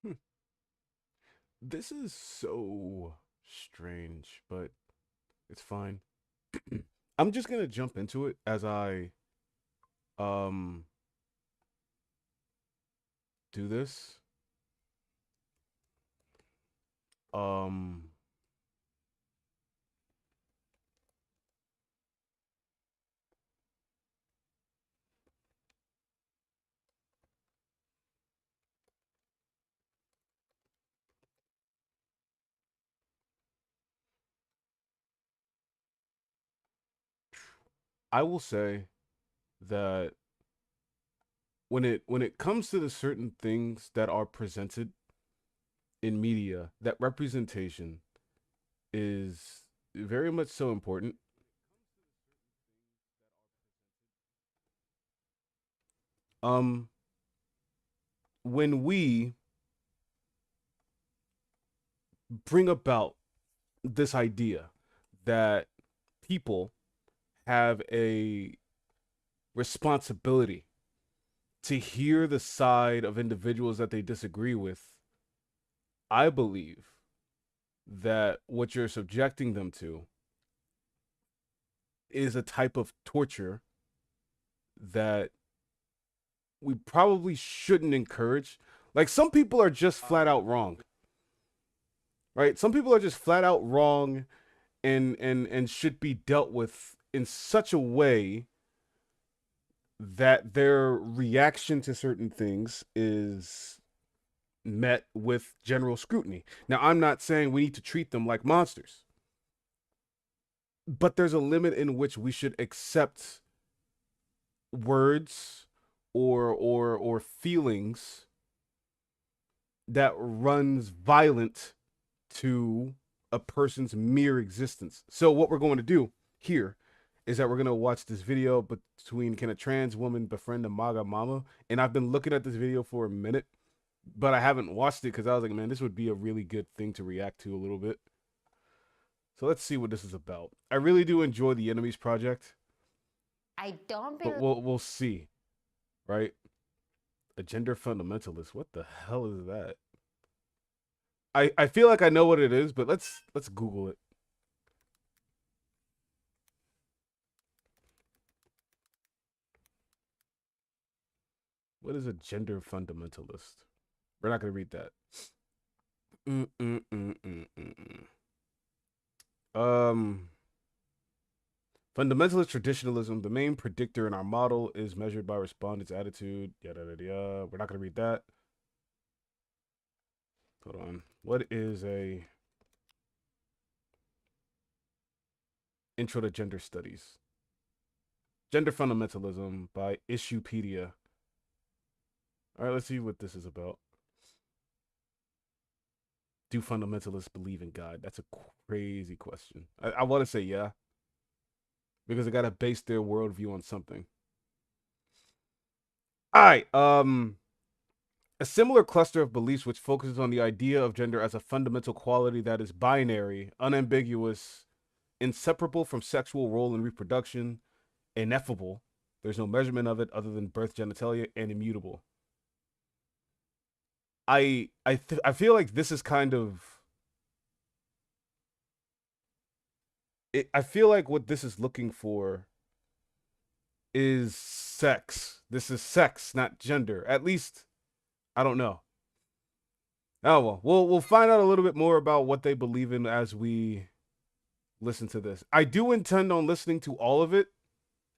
Hmm. This is so strange, but it's fine. I'm just gonna jump into it as I um do this. Um I will say that when it comes to the certain things that are presented in media, that representation is very much so important. Um when we bring about this idea that people have a responsibility to hear the side of individuals that they disagree with, I believe that what you're subjecting them to is a type of torture that we probably shouldn't encourage. Like some people are just flat out wrong, right? Some people are just flat out wrong and should be dealt with in such a way that their reaction to certain things is met with general scrutiny. Now, I'm not saying we need to treat them like monsters, but there's a limit in which we should accept words or feelings that runs violent to a person's mere existence. So what we're going to do here is that we're going to watch this video between can a trans woman befriend a MAGA mama? And I've been looking at this video for a minute, but I haven't watched it because I was like, man, this would be a really good thing to react to a little bit. So let's see what this is about. I really do enjoy the Enemies Project, I don't but believe we'll see, right? A gender fundamentalist. What the hell is that? I feel like I know what it is, but let's Google it. What is a gender fundamentalist? We're not gonna read that. Mm-mm-mm-mm-mm. Um, Fundamentalist traditionalism. The main predictor in our model is measured by respondents' attitude. Yada yada yada. We're not gonna read that. Hold on. What is a intro to gender studies? Gender fundamentalism by Issuepedia. All right, let's see what this is about. Do fundamentalists believe in God? That's a crazy question. I want to say yeah, because they got to base their worldview on something. All right. A similar cluster of beliefs which focuses on the idea of gender as a fundamental quality that is binary, unambiguous, inseparable from sexual role and reproduction, ineffable. There's no measurement of it other than birth genitalia, and immutable. I feel like this is kind of I feel like what this is looking for is sex. This is sex, not gender. At least I don't know. Oh well, we'll find out a little bit more about what they believe in as we listen to this. I do intend on listening to all of it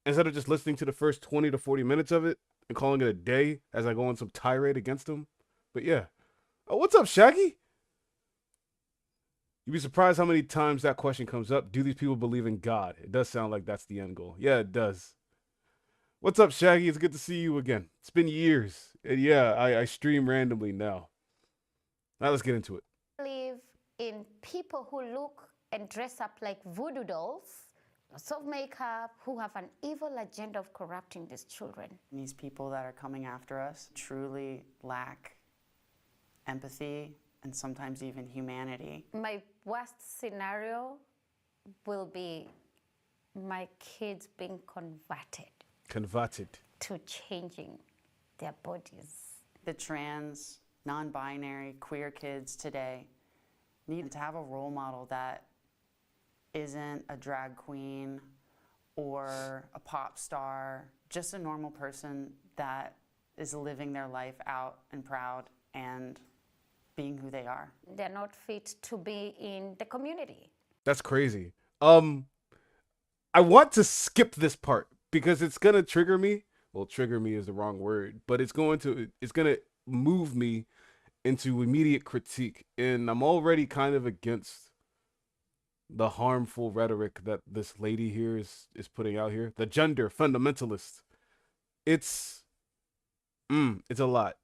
instead of just listening to the first 20 to 40 minutes of it and calling it a day as I go on some tirade against them. But yeah. Oh, what's up, Shaggy? You'd be surprised how many times that question comes up. Do these people believe in God? It does sound like that's the end goal. Yeah, it does. What's up, Shaggy? It's good to see you again. It's been years. And yeah, I stream randomly now. Now let's get into it. in people who look and dress up like voodoo dolls, lots of makeup, who have an evil agenda of corrupting these children. These people that are coming after us truly lack empathy and sometimes even humanity. My worst scenario will be my kids being Converted. to changing their bodies. The trans non-binary, queer kids today need to have a role model that isn't a drag queen or a pop star, just a normal person that is living their life out and proud and being who they are. They're not fit to be in the community. That's crazy. I want to skip this part because it's gonna trigger me. Well, trigger me is the wrong word, but it's gonna move me into immediate critique, and I'm already kind of against the harmful rhetoric that this lady here is putting out here. The gender fundamentalist. It's a lot.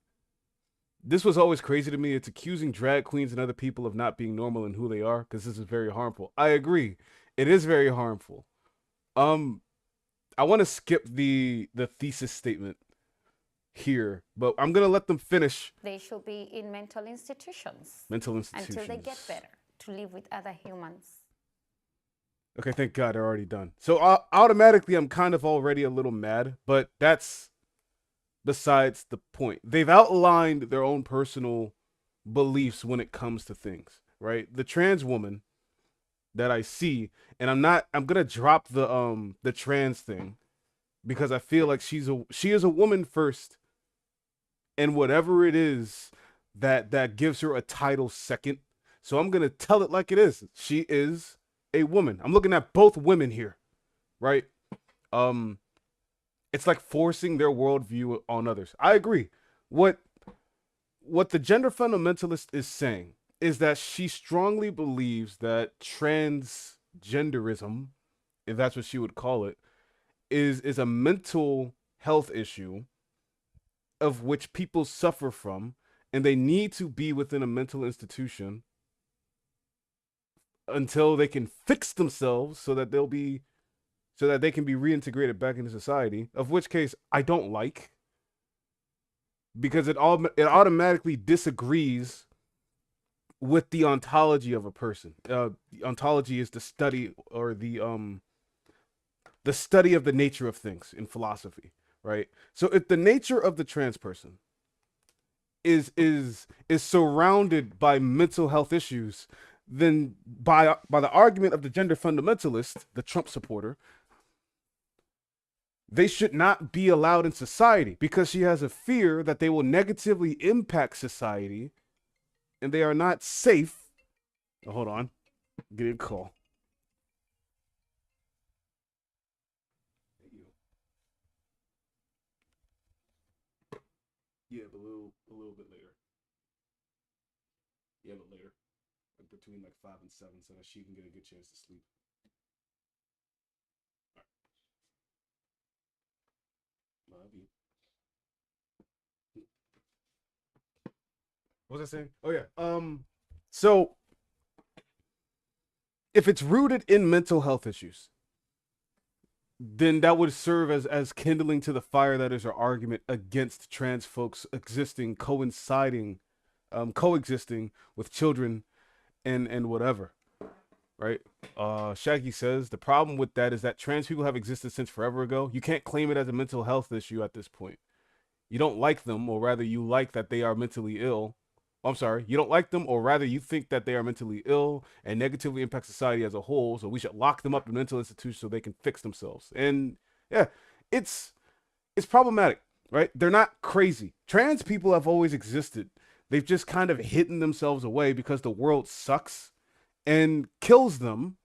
This was always crazy to me. It's accusing drag queens and other people of not being normal in who they are, because this is very harmful. I agree. It is very harmful. I want to skip the thesis statement here, but I'm gonna let them finish. They should be in mental institutions. Mental institutions. Until they get better to live with other humans. Okay, thank God they're already done. So automatically, I'm kind of already a little mad, but that's besides the point. They've outlined their own personal beliefs when it comes to things, right? The trans woman that I see, and I'm gonna drop the trans thing because I feel like she is a woman first, and whatever it is that gives her a title second. So I'm gonna tell it like it is. She is a woman. I'm looking at both women here, right? It's like forcing their worldview on others. I agree. What the gender fundamentalist is saying is that she strongly believes that transgenderism, if that's what she would call it, is a mental health issue of which people suffer from, and they need to be within a mental institution until they can fix themselves so that they can be reintegrated back into society, of which case I don't like, because it automatically disagrees with the ontology of a person. The ontology is the study or the study of the nature of things in philosophy, right? So if the nature of the trans person is surrounded by mental health issues, then by the argument of the gender fundamentalist, the Trump supporter, they should not be allowed in society because she has a fear that they will negatively impact society and they are not safe. Oh, hold on. Get a call. Yeah, but a little bit later. Yeah, but later. Like between like 5 and 7 so that she can get a good chance to sleep. Love you. What was I saying? Oh yeah. So if it's rooted in mental health issues, then that would serve as kindling to the fire that is our argument against trans folks coexisting with children and whatever. Right? Shaggy says the problem with that is that trans people have existed since forever ago. You can't claim it as a mental health issue at this point. You don't like them, or rather you like that they are mentally ill. I'm sorry, you don't like them, or rather you think that they are mentally ill and negatively impact society as a whole, so we should lock them up in mental institutions so they can fix themselves. And yeah, it's problematic, right? They're not crazy. Trans people have always existed. They've just kind of hidden themselves away because the world sucks and kills them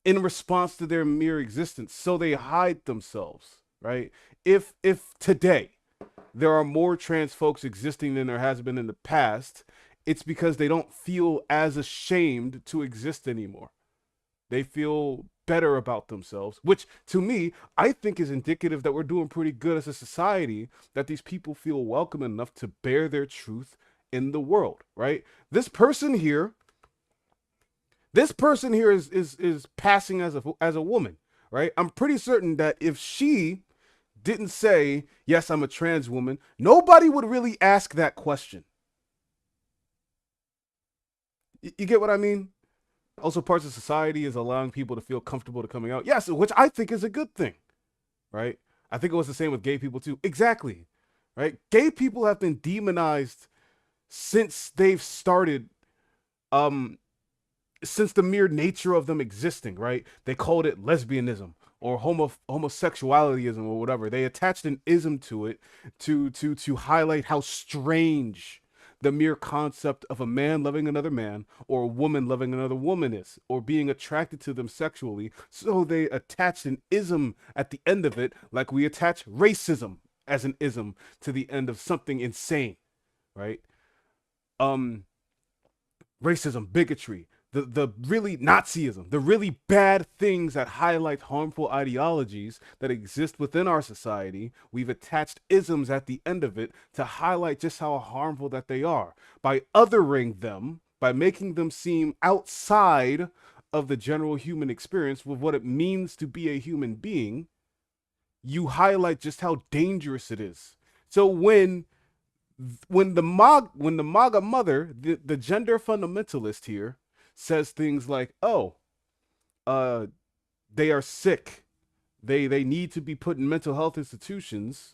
in response to their mere existence. So they hide themselves, right? If today there are more trans folks existing than there has been in the past, it's because they don't feel as ashamed to exist anymore. They feel better about themselves, which to me, I think is indicative that we're doing pretty good as a society, that these people feel welcome enough to bear their truth in the world, right? This person here is passing as a woman, right? I'm pretty certain that if she didn't say, yes, I'm a trans woman, nobody would really ask that question. You get what I mean? Also, parts of society is allowing people to feel comfortable to coming out. Yes, which I think is a good thing, right? I think it was the same with gay people too. Exactly, right? Gay people have been demonized since they've started, um since the mere nature of them existing, right? They called it lesbianism or homosexualityism or whatever. They attached an ism to it to highlight how strange the mere concept of a man loving another man or a woman loving another woman is, or being attracted to them sexually. So they attached an ism at the end of it, like we attach racism as an ism to the end of something insane, right? Um, Racism, bigotry, the really Nazism, the really bad things that highlight harmful ideologies that exist within our society. We've attached isms at the end of it to highlight just how harmful that they are. By othering them, by making them seem outside of the general human experience with what it means to be a human being, you highlight just how dangerous it is. So when the MAGA mother, the gender fundamentalist here, says things like, "Oh, they are sick, they need to be put in mental health institutions,"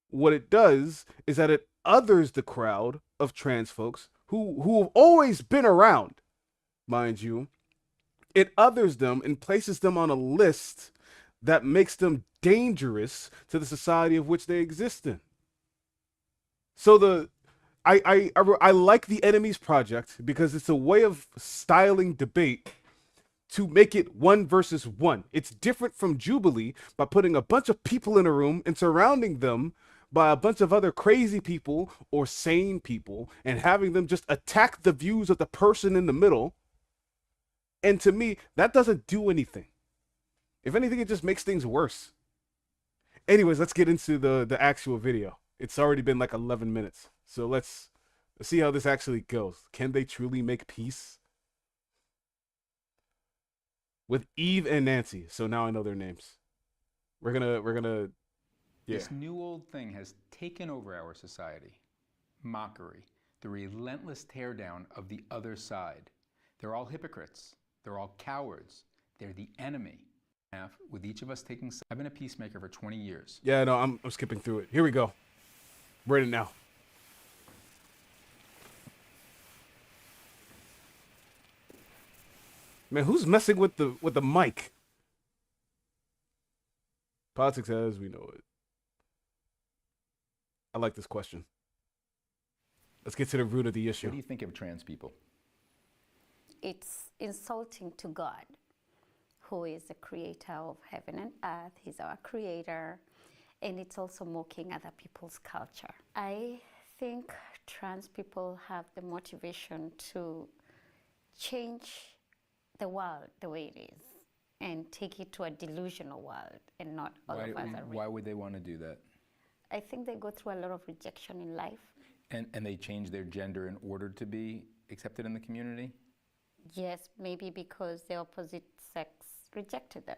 what it does is that it others the crowd of trans folks who have always been around, mind you. It others them and places them on a list that makes them dangerous to the society of which they exist in. So I like the Enemies Project because it's a way of styling debate to make it one versus one. It's different from Jubilee by putting a bunch of people in a room and surrounding them by a bunch of other crazy people or sane people and having them just attack the views of the person in the middle. And to me, that doesn't do anything. If anything, it just makes things worse. Anyways, let's get into the actual video. It's already been like 11 minutes. So let's see how this actually goes. Can they truly make peace? With Eve and Nancy. So now I know their names. We're gonna yeah. This new old thing has taken over our society. Mockery, the relentless teardown of the other side. They're all hypocrites. They're all cowards. They're the enemy. With each of us taking, I've been a peacemaker for 20 years. Yeah, no, I'm skipping through it. Here we go. We're in it now. Man, who's messing with the mic? Politics as we know it. I like this question. Let's get to the root of the issue. What do you think of trans people? It's insulting to God, who is the creator of heaven and earth. He's our creator. And it's also mocking other people's culture. I think trans people have the motivation to change the world the way it is and take it to a delusional world and not all of us are. Why would they want to do that? I think they go through a lot of rejection in life. And they change their gender in order to be accepted in the community? Yes, maybe because the opposite sex rejected them.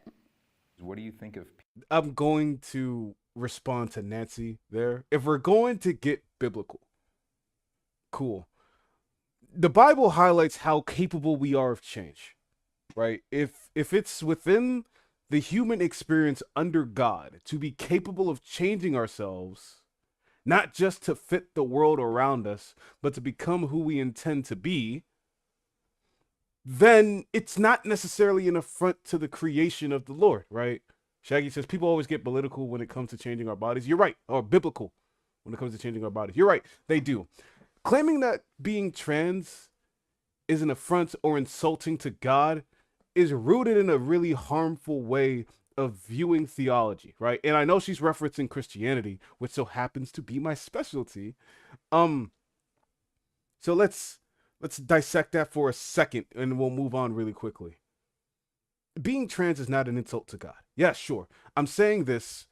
What do you think of? I'm going to respond to Nancy there. If we're going to get biblical, cool. The Bible highlights how capable we are of change, right? If it's within the human experience under God to be capable of changing ourselves, not just to fit the world around us, but to become who we intend to be, then it's not necessarily an affront to the creation of the Lord, right? Shaggy says people always get political when it comes to changing our bodies. You're right. Or biblical when it comes to changing our bodies. You're right. They do. Claiming that being trans is an affront or insulting to God is rooted in a really harmful way of viewing theology, right? And I know she's referencing Christianity, which so happens to be my specialty. So let's dissect that for a second and we'll move on really quickly. Being trans is not an insult to God. Yeah, sure. I'm saying this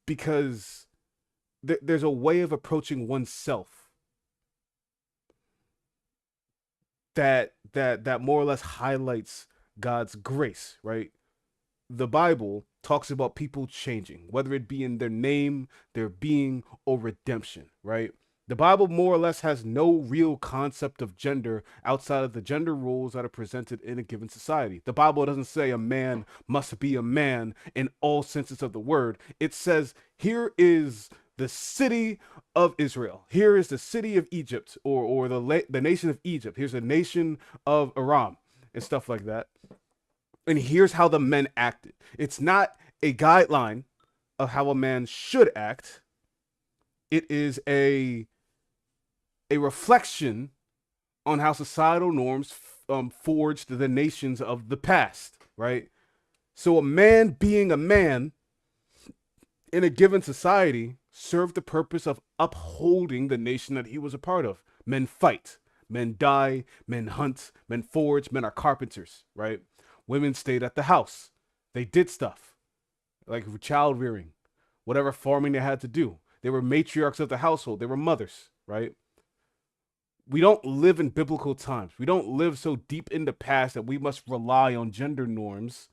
because there's a way of approaching oneself that more or less highlights God's grace, right? The Bible talks about people changing, whether it be in their name, their being, or redemption, right? The Bible more or less has no real concept of gender outside of the gender roles that are presented in a given society. The Bible doesn't say a man must be a man in all senses of the word. It says, here is the city of Israel. Here is the city of Egypt, or the nation of Egypt. Here's the nation of Aram and stuff like that. And here's how the men acted. It's not a guideline of how a man should act. It is a reflection on how societal norms forged the nations of the past, right? So a man being a man in a given society served the purpose of upholding the nation that he was a part of. Men fight, men die, men hunt, men forge, men are carpenters, right? Women stayed at the house. They did stuff like child rearing, whatever farming they had to do. They were matriarchs of the household. They were mothers, right? We don't live in biblical times. We don't live so deep in the past that we must rely on gender norms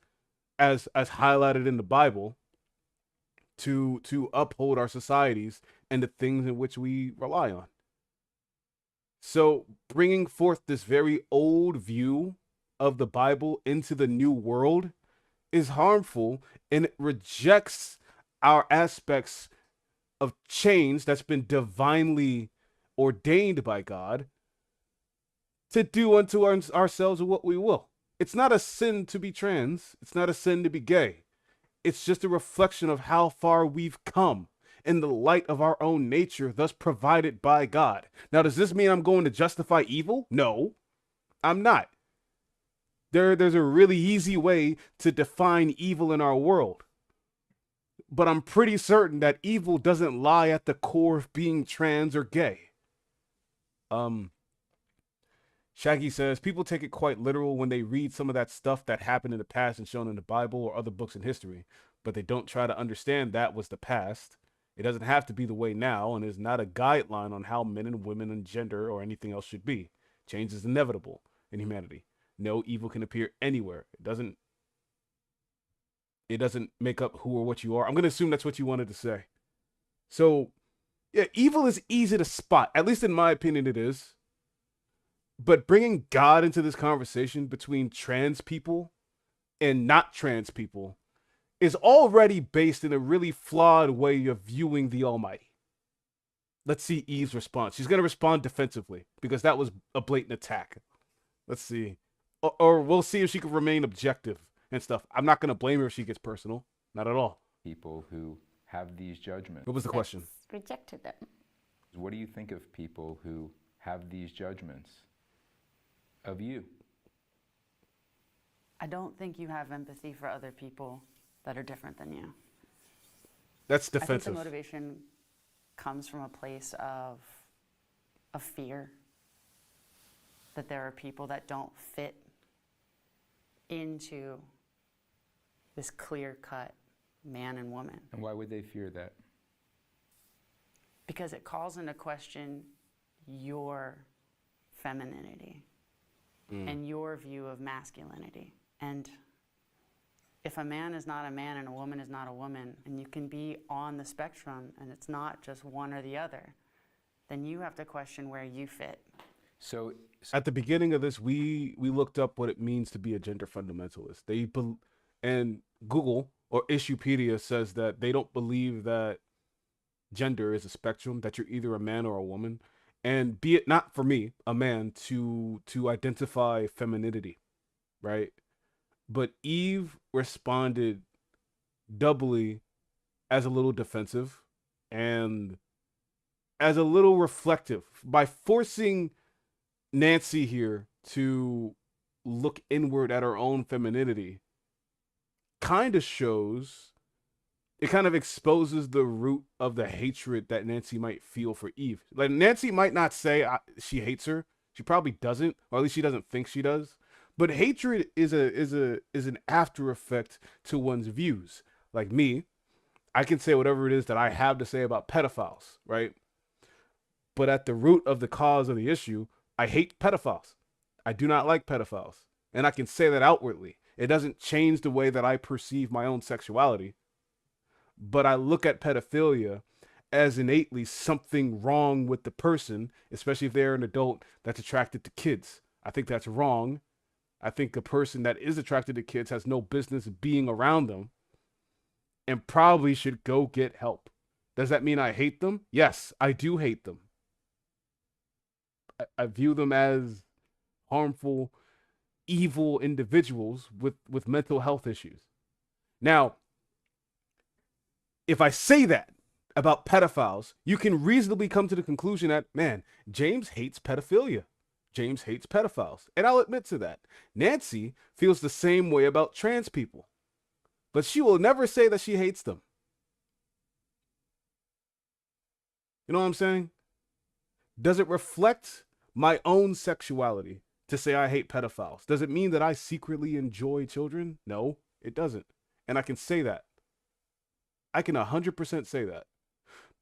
as highlighted in the Bible to uphold our societies and the things in which we rely on. So bringing forth this very old view of the Bible into the new world is harmful, and it rejects our aspects of change that's been divinely ordained by God to do unto ourselves what we will. It's not a sin to be trans. It's not a sin to be gay. It's just a reflection of how far we've come in the light of our own nature, thus provided by God. Now, does this mean I'm going to justify evil? No, I'm not. There's a really easy way to define evil in our world. But I'm pretty certain that evil doesn't lie at the core of being trans or gay. Shaggy says, people take it quite literal when they read some of that stuff that happened in the past and shown in the Bible or other books in history, but they don't try to understand that was the past. It doesn't have to be the way now, and is not a guideline on how men and women and gender or anything else should be. Change is inevitable in humanity. No evil can appear anywhere. It doesn't make up who or what you are. I'm going to assume that's what you wanted to say. So, yeah, evil is easy to spot. At least in my opinion, it is. But bringing God into this conversation between trans people and not trans people is already based in a really flawed way of viewing the Almighty. Let's see Eve's response. She's going to respond defensively because that was a blatant attack. Let's see. Or we'll see if she can remain objective and stuff. I'm not going to blame her if she gets personal. Not at all. People who have these judgments. What was the question? Rejected them. What do you think of people who have these judgments of you? I don't think you have empathy for other people that are different than you. That's I think the defensive. motivation comes from a place of fear that there are people that don't fit into this clear-cut man and woman. And why would they fear that? Because it calls into question your femininity and your view of masculinity. And if a man is not a man and a woman is not a woman, and you can be on the spectrum and it's not just one or the other, then you have to question where you fit. So At the beginning of this, we looked up what it means to be a gender fundamentalist. And Google or Issuepedia says that they don't believe that gender is a spectrum, that you're either a man or a woman. And be it not for me, a man, to identify femininity, right? But Eve responded doubly as a little defensive and as a little reflective by forcing Nancy here to look inward at her own femininity. Kind of shows, it kind of exposes the root of the hatred that Nancy might feel for Eve. Like, Nancy might not say she hates her. She probably doesn't, or at least she doesn't think she does. But hatred is an after effect to one's views. Like me, I can say whatever it is that I have to say about pedophiles, right? But at the root of the cause of the issue, I hate pedophiles. I do not like pedophiles. And I can say that outwardly. It doesn't change the way that I perceive my own sexuality. But I look at pedophilia as innately something wrong with the person, especially if they're an adult that's attracted to kids. I think that's wrong. I think a person that is attracted to kids has no business being around them and probably should go get help. Does that mean I hate them? Yes, I do hate them. I view them as harmful, evil individuals with mental health issues. Now, if I say that about pedophiles, you can reasonably come to the conclusion that, man, James hates pedophilia. James hates pedophiles. And I'll admit to that. Nancy feels the same way about trans people. But she will never say that she hates them. You know what I'm saying? Does it reflect my own sexuality to say I hate pedophiles? Does it mean that I secretly enjoy children? No, it doesn't. And I can say that. I can 100% say that.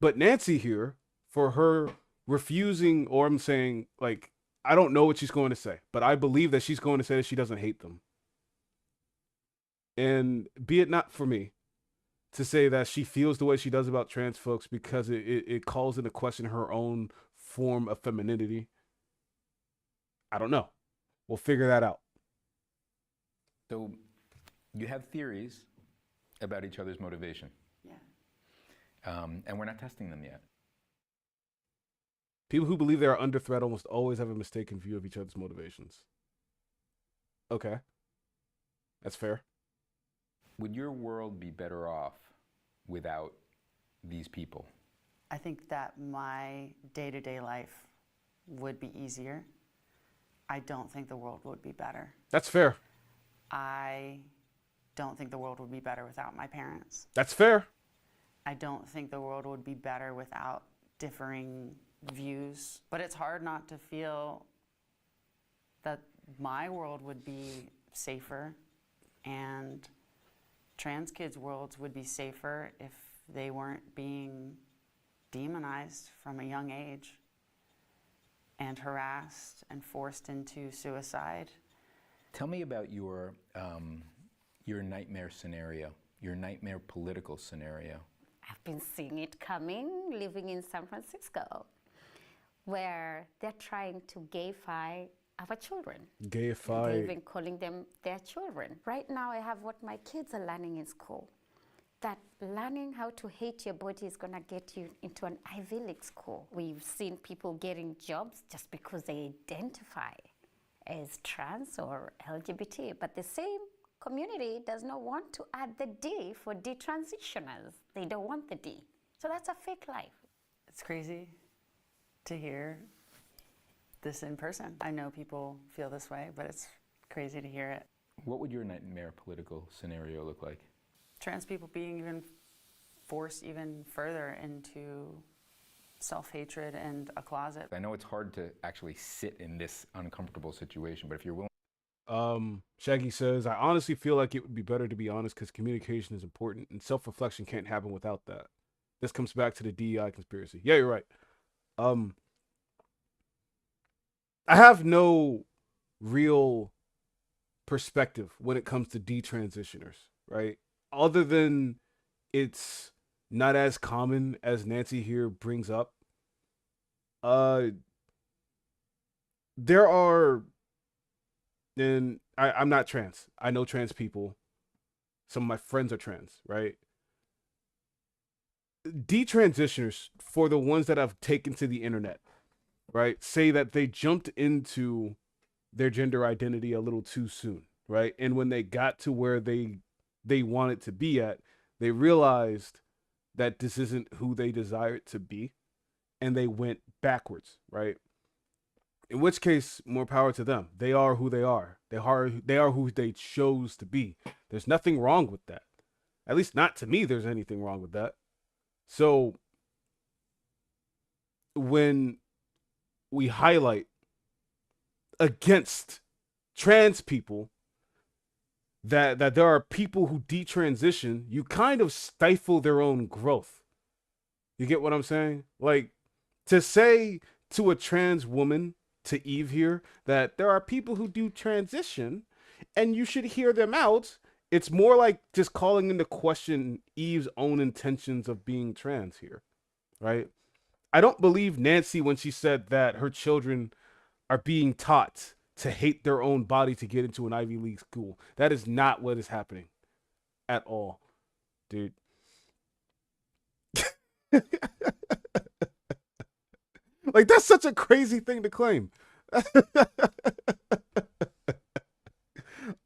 But Nancy here, for her refusing, or I'm saying, like, I don't know what she's going to say, but I believe that she's going to say that she doesn't hate them. And be it not for me to say that she feels the way she does about trans folks because it calls into question her own form of femininity. I don't know. We'll figure that out. So you have theories about each other's motivation. Yeah. And we're not testing them yet. People who believe they are under threat almost always have a mistaken view of each other's motivations. Okay. That's fair. Would your world be better off without these people? I think that my day-to-day life would be easier. I don't think the world would be better. That's fair. I don't think the world would be better without my parents. That's fair. I don't think the world would be better without differing views. But it's hard not to feel that my world would be safer and trans kids' worlds would be safer if they weren't being demonized from a young age and harassed and forced into suicide. Tell me about your nightmare scenario, your nightmare political scenario. I've been seeing it coming, living in San Francisco, where they're trying to gayify our children. Gayify. They're even calling them their children. Right now, I have what my kids are learning in school. That learning how to hate your body is going to get you into an Ivy League school. We've seen people getting jobs just because they identify as trans or LGBT, but the same community does not want to add the D for detransitioners. They don't want the D. So that's a fake life. It's crazy to hear this in person. I know people feel this way, but it's crazy to hear it. What would your nightmare political scenario look like? Trans people being even forced even further into self-hatred and a closet. I know it's hard to actually sit in this uncomfortable situation, but if you're willing. Shaggy says, I honestly feel like it would be better to be honest because communication is important and self-reflection can't happen without that. This comes back to the DEI conspiracy. Yeah, you're right. I have no real perspective when it comes to detransitioners, right? Other than it's not as common as Nancy here brings up. There are, and I'm not trans. I know trans people. Some of my friends are trans, right? Detransitioners, for the ones that I've taken to the internet, right, say that they jumped into their gender identity a little too soon, right? And when they got to where they wanted to be at, they realized that this isn't who they desired to be, and they went backwards, right? In which case, more power to them. They are who they are. They are who they chose to be. There's nothing wrong with that. At least not to me there's anything wrong with that. So when we highlight against trans people that there are people who detransition, you kind of stifle their own growth. You get what I'm saying? Like, to say to a trans woman, to Eve here, that there are people who do transition and you should hear them out, it's more like just calling into question Eve's own intentions of being trans here, right? I don't believe Nancy when she said that her children are being taught to hate their own body to get into an Ivy League school. That is not what is happening at all, dude. Like, that's such a crazy thing to claim.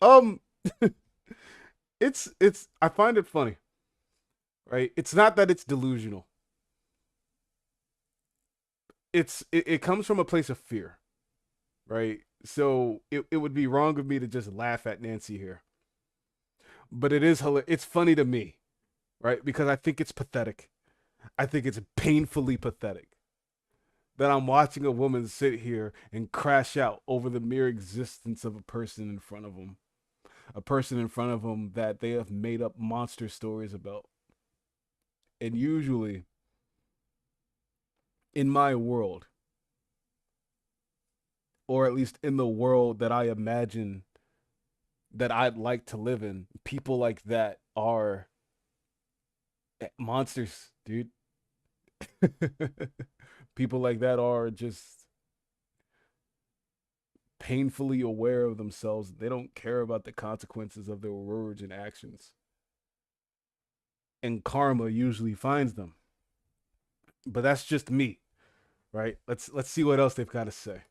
um it's I find it funny, right? It's not that it's delusional. It comes from a place of fear, right? So it would be wrong of me to just laugh at Nancy here. But it's funny to me, right? Because I think it's pathetic. I think it's painfully pathetic that I'm watching a woman sit here and crash out over the mere existence of a person in front of them. A person in front of them that they have made up monster stories about. And usually, in my world, or at least in the world that I imagine that I'd like to live in, people like that are monsters, dude. People like that are just painfully aware of themselves. They don't care about the consequences of their words and actions. And karma usually finds them. But that's just me, right? Let's see what else they've got to say.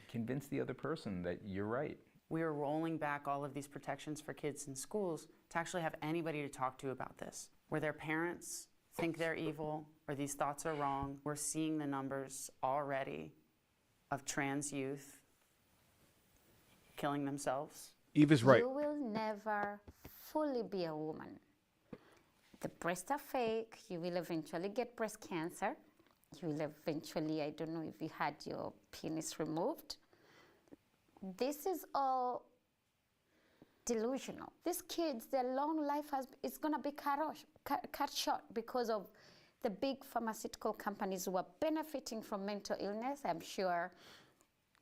Convince the other person that you're right. We are rolling back all of these protections for kids in schools to actually have anybody to talk to about this. Where their parents think they're evil or these thoughts are wrong, we're seeing the numbers already of trans youth killing themselves. Eve is right. You will never fully be a woman. The breasts are fake. You will eventually get breast cancer. You will eventually, I don't know if you had your penis removed. This is all delusional. These kids, their long life is going to be cut short because of the big pharmaceutical companies who are benefiting from mental illness. I'm sure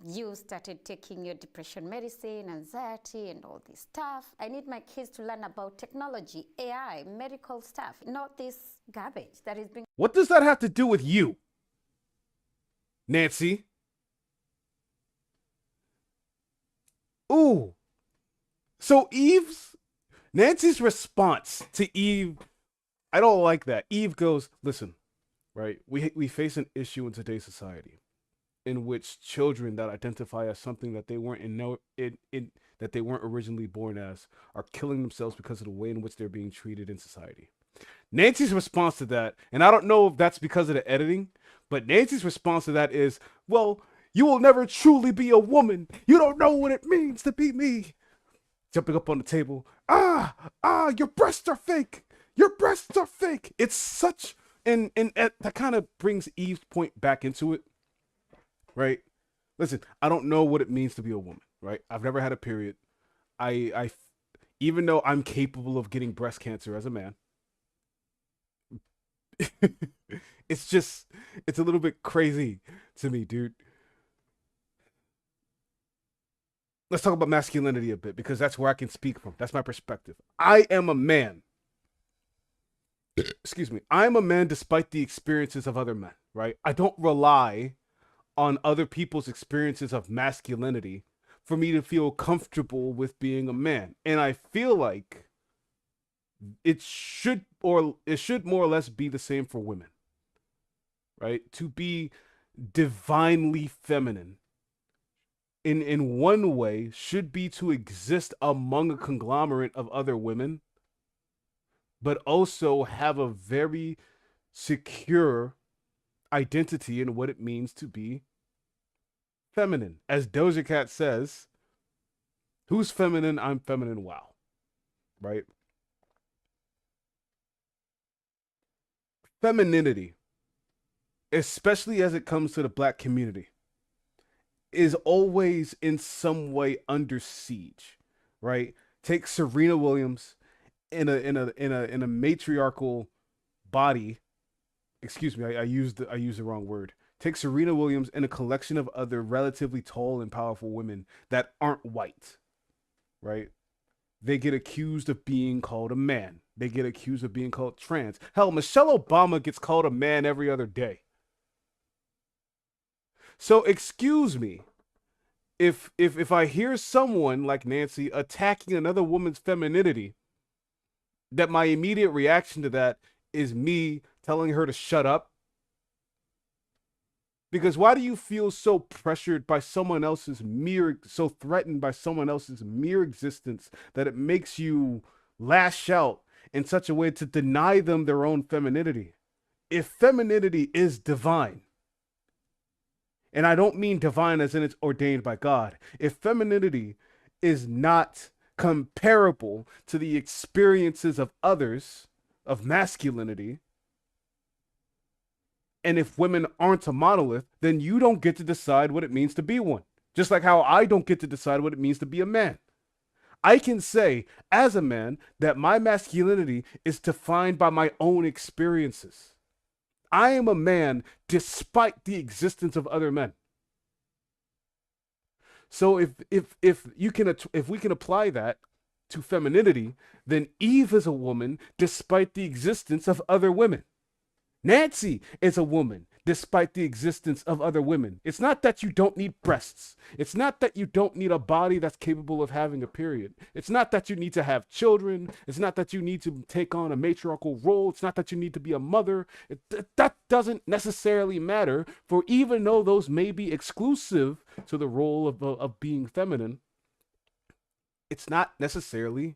you started taking your depression medicine, anxiety, and all this stuff. I need my kids to learn about technology, AI, medical stuff, not this garbage that is being... What does that have to do with you, Nancy? Ooh. So Nancy's response to Eve, I don't like that. Eve goes, listen, right? We face an issue in today's society in which children that identify as something that they weren't that they weren't originally born as are killing themselves because of the way in which they're being treated in society. Nancy's response to that, and I don't know if that's because of the editing, but Nancy's response to that is, well, you will never truly be a woman. You don't know what it means to be me. Jumping up on the table. Your breasts are fake. Your breasts are fake. It's such, and that kind of brings Eve's point back into it. Right? Listen, I don't know what it means to be a woman, right? I've never had a period. I even though I'm capable of getting breast cancer as a man, it's a little bit crazy to me, dude. Let's talk about masculinity a bit because that's where I can speak from. That's my perspective. I am a man. Excuse me. I am a man despite the experiences of other men, right? I don't rely on other people's experiences of masculinity for me to feel comfortable with being a man. And I feel like it should more or less be the same for women, right? To be divinely feminine in one way should be to exist among a conglomerate of other women, but also have a very secure identity in what it means to be feminine. As Doja Cat says, who's feminine? I'm feminine. Wow. Right? Femininity, especially as it comes to the Black community, is always in some way under siege, right? Take Serena Williams in a matriarchal body. Excuse me, I used the wrong word. Take Serena Williams and a collection of other relatively tall and powerful women that aren't white, right? They get accused of being called a man. They get accused of being called trans. Hell, Michelle Obama gets called a man every other day. So excuse me, if I hear someone like Nancy attacking another woman's femininity, that my immediate reaction to that is me telling her to shut up? Because why do you feel so pressured by someone else's so threatened by someone else's mere existence that it makes you lash out in such a way to deny them their own femininity? If femininity is divine, and I don't mean divine as in it's ordained by God, if femininity is not comparable to the experiences of others of masculinity, and if women aren't a monolith, then you don't get to decide what it means to be one. Just like how I don't get to decide what it means to be a man. I can say, as a man, that my masculinity is defined by my own experiences. I am a man despite the existence of other men. So if we can apply that to femininity, then Eve is a woman despite the existence of other women. Nancy is a woman despite the existence of other women. It's not that you don't need breasts. It's not that you don't need a body that's capable of having a period. It's not that you need to have children. It's not that you need to take on a matriarchal role. It's not that you need to be a mother. That doesn't necessarily matter, for even though those may be exclusive to the role of being feminine, it's not necessarily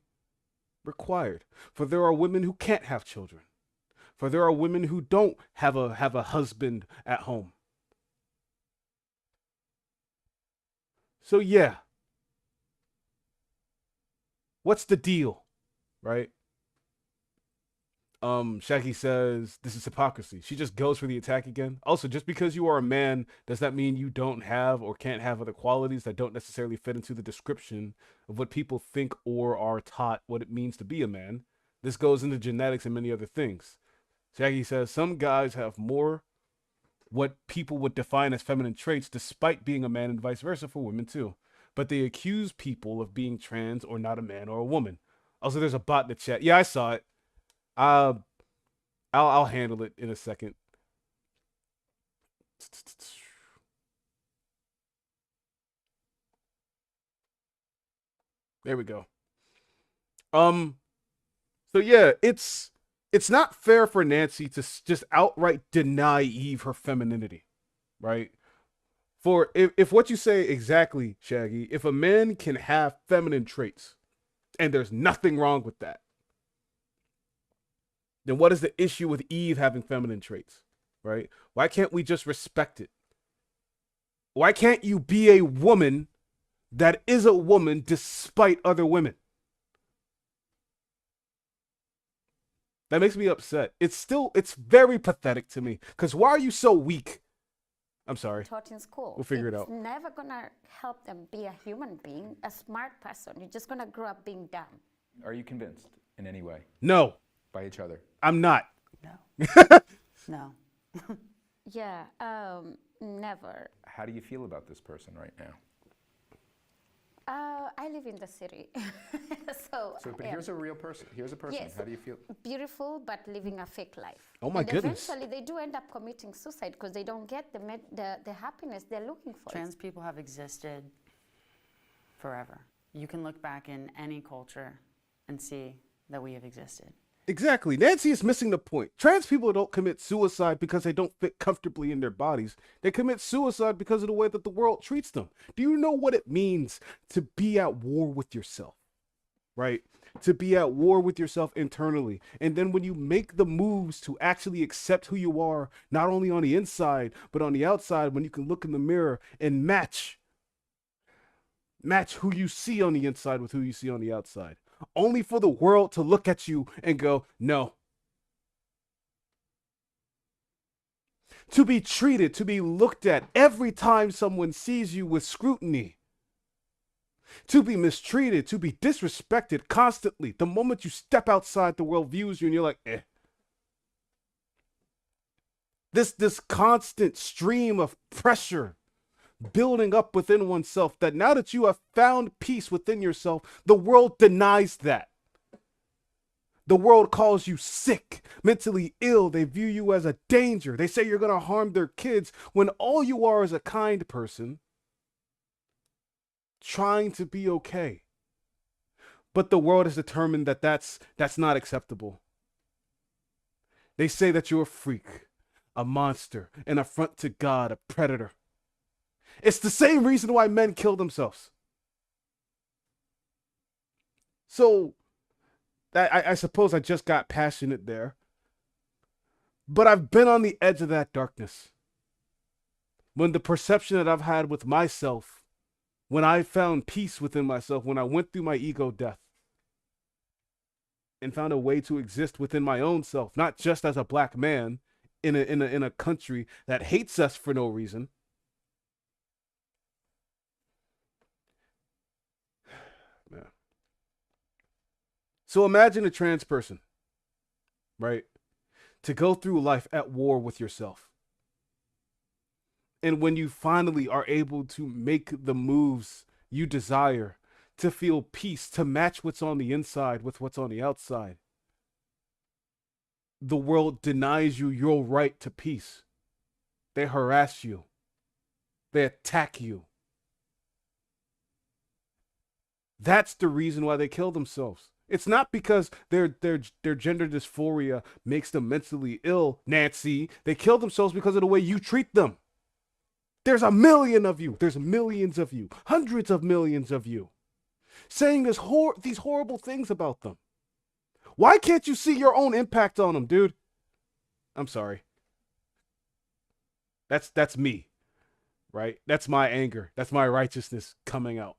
required. For there are women who can't have children. For there are women who don't have a husband at home. So yeah. What's the deal? Right? Shaggy says this is hypocrisy. She just goes for the attack again. Also, just because you are a man, does that mean you don't have or can't have other qualities that don't necessarily fit into the description of what people think or are taught what it means to be a man? This goes into genetics and many other things. Shaggy says some guys have more what people would define as feminine traits despite being a man, and vice versa for women too. But they accuse people of being trans or not a man or a woman. Also, there's a bot in the chat. Yeah, I saw it. I'll handle it in a second. There we go. So yeah, it's not fair for Nancy to just outright deny Eve her femininity, right? For if what you say exactly, Shaggy, if a man can have feminine traits and there's nothing wrong with that, then what is the issue with Eve having feminine traits, right? Why can't we just respect it? Why can't you be a woman that is a woman despite other women? That makes me upset. It's very pathetic to me. Because why are you so weak? I'm sorry. Taught in school. We'll figure it out. It's never going to help them be a human being, a smart person. You're just going to grow up being dumb. Are you convinced in any way No, by each other? I'm not. No. No. Yeah, never. How do you feel about this person right now? I live in the city. So, but here's a real person. Here's a person. Yes. How do you feel? Beautiful, but living a fake life. Oh my and goodness. Eventually, they do end up committing suicide because they don't get the happiness they're looking for. Trans people have existed forever. You can look back in any culture and see that we have existed. Exactly. Nancy is missing the point. Trans people don't commit suicide because they don't fit comfortably in their bodies. They commit suicide because of the way that the world treats them. Do you know what it means to be at war with yourself? Right? To be at war with yourself internally. And then when you make the moves to actually accept who you are, not only on the inside, but on the outside, when you can look in the mirror and match who you see on the inside with who you see on the outside. Only for the world to look at you and go, no. To be treated, to be looked at every time someone sees you with scrutiny. To be mistreated, to be disrespected constantly. The moment you step outside, the world views you and you're like, eh. This constant stream of pressure building up within oneself, that now that you have found peace within yourself, the world denies that. The world calls you sick, mentally ill. They view you as a danger. They say you're going to harm their kids when all you are is a kind person trying to be okay. But the world has determined that that's not acceptable. They say that you're a freak, a monster, an affront to God, a predator. It's the same reason why men kill themselves. So, I suppose I just got passionate there. But I've been on the edge of that darkness. When the perception that I've had with myself, when I found peace within myself, when I went through my ego death and found a way to exist within my own self, not just as a black man in a country that hates us for no reason. Man. So imagine a trans person, right? To go through life at war with yourself. And when you finally are able to make the moves you desire, to feel peace, to match what's on the inside with what's on the outside, the world denies you your right to peace. They harass you. They attack you. That's the reason why they kill themselves. It's not because their gender dysphoria makes them mentally ill, Nancy. They kill themselves because of the way you treat them. There's a million of you. There's millions of you. Hundreds of millions of you. Saying these horrible things about them. Why can't you see your own impact on them, dude? I'm sorry. That's me, right? That's my anger. That's my righteousness coming out.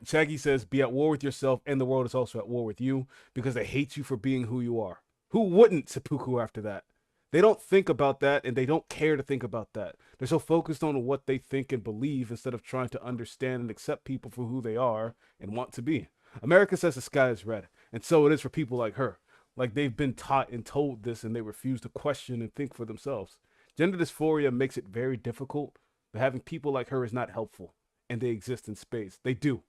Shaggy says, be at war with yourself, and the world is also at war with you because they hate you for being who you are. Who wouldn't seppuku after that? They don't think about that, and they don't care to think about that. They're so focused on what they think and believe instead of trying to understand and accept people for who they are and want to be. America says the sky is red, and so it is for people like her. Like they've been taught and told this, and they refuse to question and think for themselves. Gender dysphoria makes it very difficult, but having people like her is not helpful. And they exist in space. They do.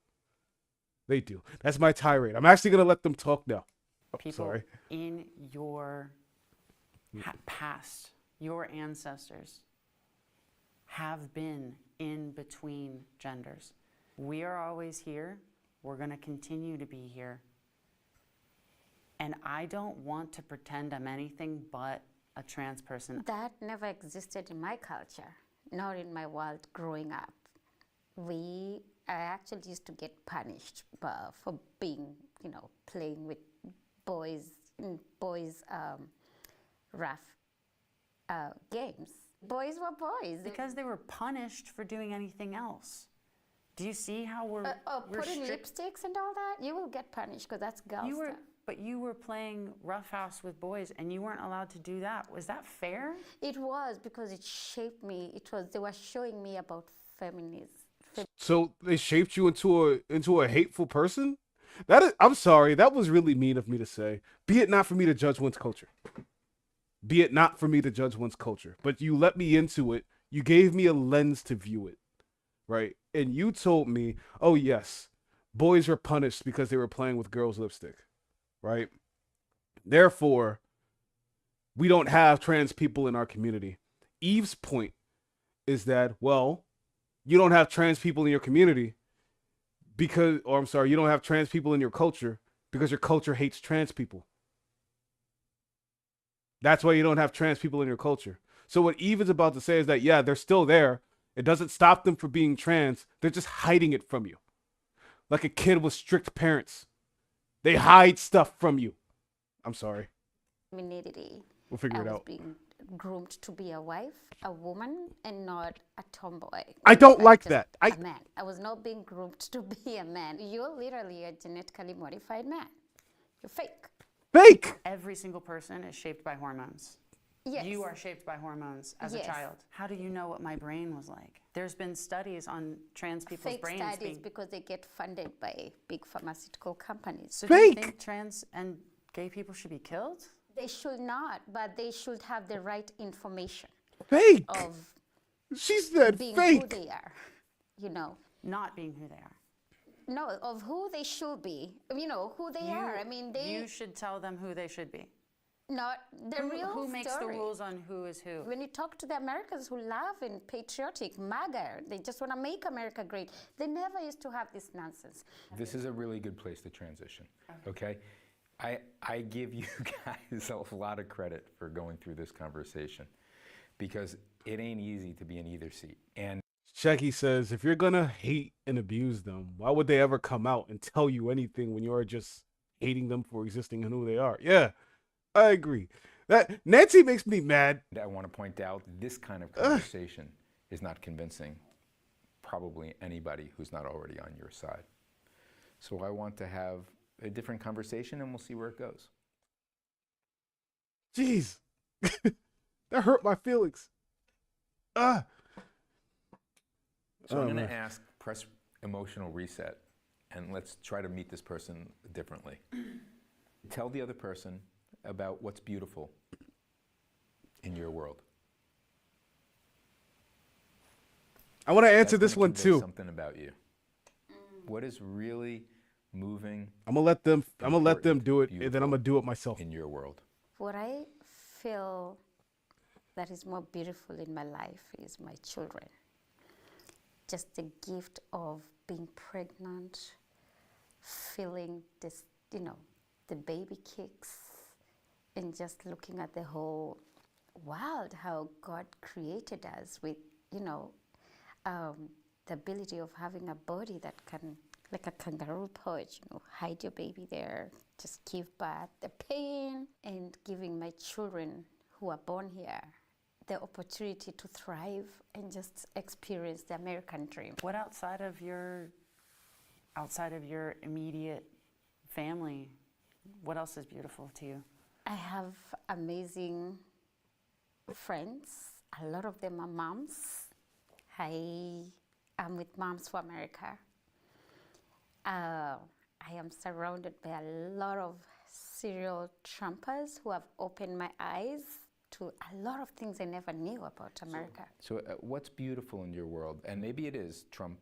They do. That's my tirade. I'm actually going to let them talk now. Oh, People sorry. in your past, your ancestors, have been in between genders. We are always here. We're going to continue to be here. And I don't want to pretend I'm anything but a trans person. That never existed in my culture, nor in my world growing up. I actually used to get punished for being, playing with boys rough games. Boys were boys. Because they were punished for doing anything else. Do you see how we're putting lipsticks and all that? You will get punished because that's girl stuff. But you were playing roughhouse with boys and you weren't allowed to do that. Was that fair? It was because it shaped me. They were showing me about feminism. So they shaped you into a hateful person? I'm sorry, that was really mean of me to say. Be it not for me to judge one's culture. Be it not for me to judge one's culture. But you let me into it. You gave me a lens to view it, right? And you told me, oh yes, boys were punished because they were playing with girls' lipstick, right? Therefore, we don't have trans people in our community. Eve's point is that, well, you don't have trans people in your community you don't have trans people in your culture because your culture hates trans people. That's why you don't have trans people in your culture. So what Eve is about to say is that, yeah, they're still there. It doesn't stop them from being trans. They're just hiding it from you. Like a kid with strict parents. They hide stuff from you. I'm sorry. Femininity. We'll figure it out. I was being groomed to be a wife, a woman, and not a tomboy. I don't like that. A man. I was not being groomed to be a man. You're literally a genetically modified man. You're fake. Fake! Every single person is shaped by hormones. Yes. You are shaped by hormones as a child. How do you know what my brain was like? There's been studies on trans people's brains. Fake studies because they get funded by big pharmaceutical companies. So fake! Do you think trans and gay people should be killed? They should not, but they should have the right information. Fake! Of she said being fake! who they are, Not being who they are. No, of who they should be, who they are. I mean, You should tell them who they should be. Not the real Who makes the story. rules on who is who? When you talk to the Americans who love and patriotic, MAGA, they just want to make America great. They never used to have this nonsense. This is a really good place to transition, okay? I give you guys a lot of credit for going through this conversation because it ain't easy to be in either seat. And Shaggy says, if you're gonna hate and abuse them, why would they ever come out and tell you anything when you're just hating them for existing and who they are? Yeah, I agree. That Nancy makes me mad. I want to point out this kind of conversation is not convincing probably anybody who's not already on your side. So I want to have a different conversation and we'll see where it goes. Jeez, that hurt my feelings. Ah. So I'm going man. to ask, press emotional reset, and let's try to meet this person differently. Tell the other person about what's beautiful in your world. I want to answer That's this gonna one convey too. Something about you. What is really moving I'm gonna let them. I'm gonna let them important, do it, and then beautiful I'm gonna do it myself. in your world? What I feel that is more beautiful in my life is my children. Just the gift of being pregnant, feeling this, the baby kicks, and just looking at the whole world, how God created us with, the ability of having a body that can, like a kangaroo pouch, hide your baby there, just give birth, the pain, and giving my children who are born here the opportunity to thrive and just experience the American dream. What outside of your immediate family, what else is beautiful to you? I have amazing friends. A lot of them are moms. I am with Moms for America. I am surrounded by a lot of serial Trumpers who have opened my eyes to a lot of things I never knew about America. So what's beautiful in your world? And maybe it is Trump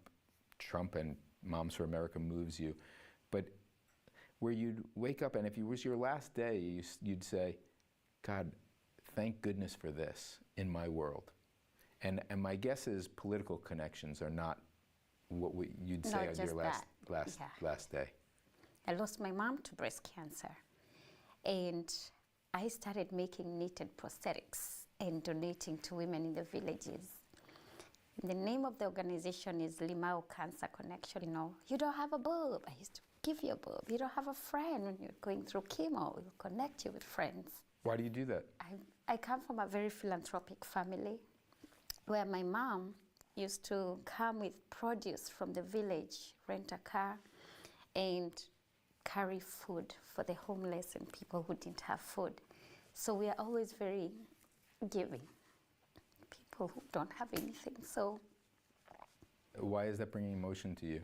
and Moms for America moves you, but where you'd wake up and if it was your last day, you'd say, God, thank goodness for this in my world. And my guess is political connections are not what you'd say on your last day. I lost my mom to breast cancer, and I started making knitted prosthetics and donating to women in the villages. The name of the organization is Limao Cancer Connection. You don't have a boob, I used to give you a boob. You don't have a friend when you're going through chemo, we'll connect you with friends. Why do you do that? I come from a very philanthropic family where my mom used to come with produce from the village, rent a car, and carry food for the homeless and people who didn't have food. So we are always very giving, people who don't have anything. So, why is that bringing emotion to you?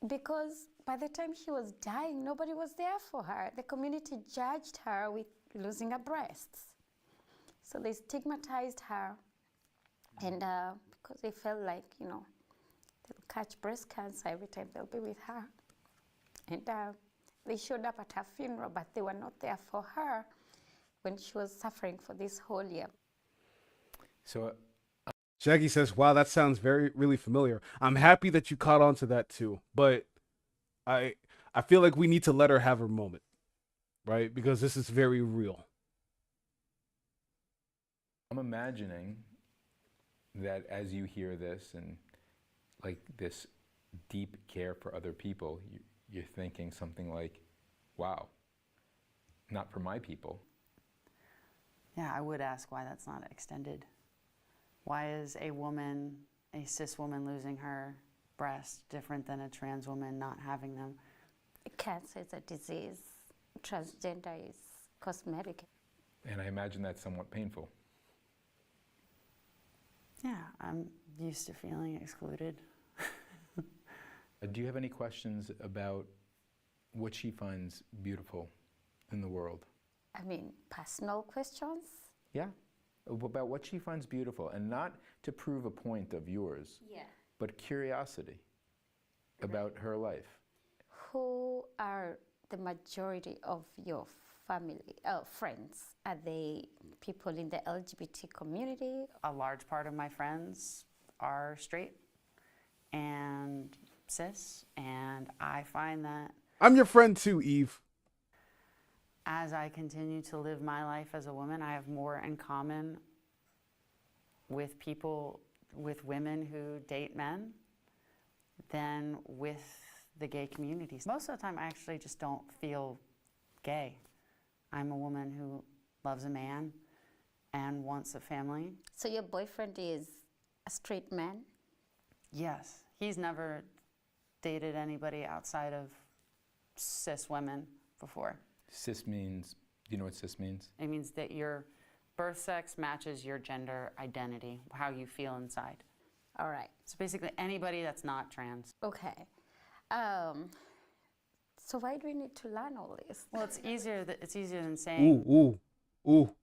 because by the time she was dying, nobody was there for her. The community judged her with losing her breasts. So they stigmatized her, and because they felt like, they'll catch breast cancer every time they'll be with her. And they showed up at her funeral, but they were not there for her when she was suffering for this whole year. So Shaggy says, wow, that sounds really familiar. I'm happy that you caught on to that too, but I feel like we need to let her have her moment, right? Because this is very real. I'm imagining that as you hear this and like this deep care for other people, you're thinking something like, wow, not for my people. Yeah, I would ask why that's not extended. Why is a cis woman losing her breast different than a trans woman not having them? Cancer is a disease. Transgender is cosmetic. And I imagine that's somewhat painful. Yeah, I'm used to feeling excluded. Do you have any questions about what she finds beautiful in the world? I mean, personal questions? Yeah, about what she finds beautiful, and not to prove a point of yours, Yeah. but curiosity about her life. Who are the majority of your family, friends? Are they people in the LGBT community? A large part of my friends are straight and cis, and I find that I'm your friend too, Eve. as I continue to live my life as a woman, I have more in common with people, with women who date men than with the gay communities. Most of the time, I actually just don't feel gay. I'm a woman who loves a man and wants a family. So your boyfriend is a straight man? Yes, he's never dated anybody outside of cis women before. Cis means, do you know what cis means? It means that your birth sex matches your gender identity, how you feel inside. All right. So basically anybody that's not trans. Okay. So why do we need to learn all this? Well, it's easier than saying, Ooh.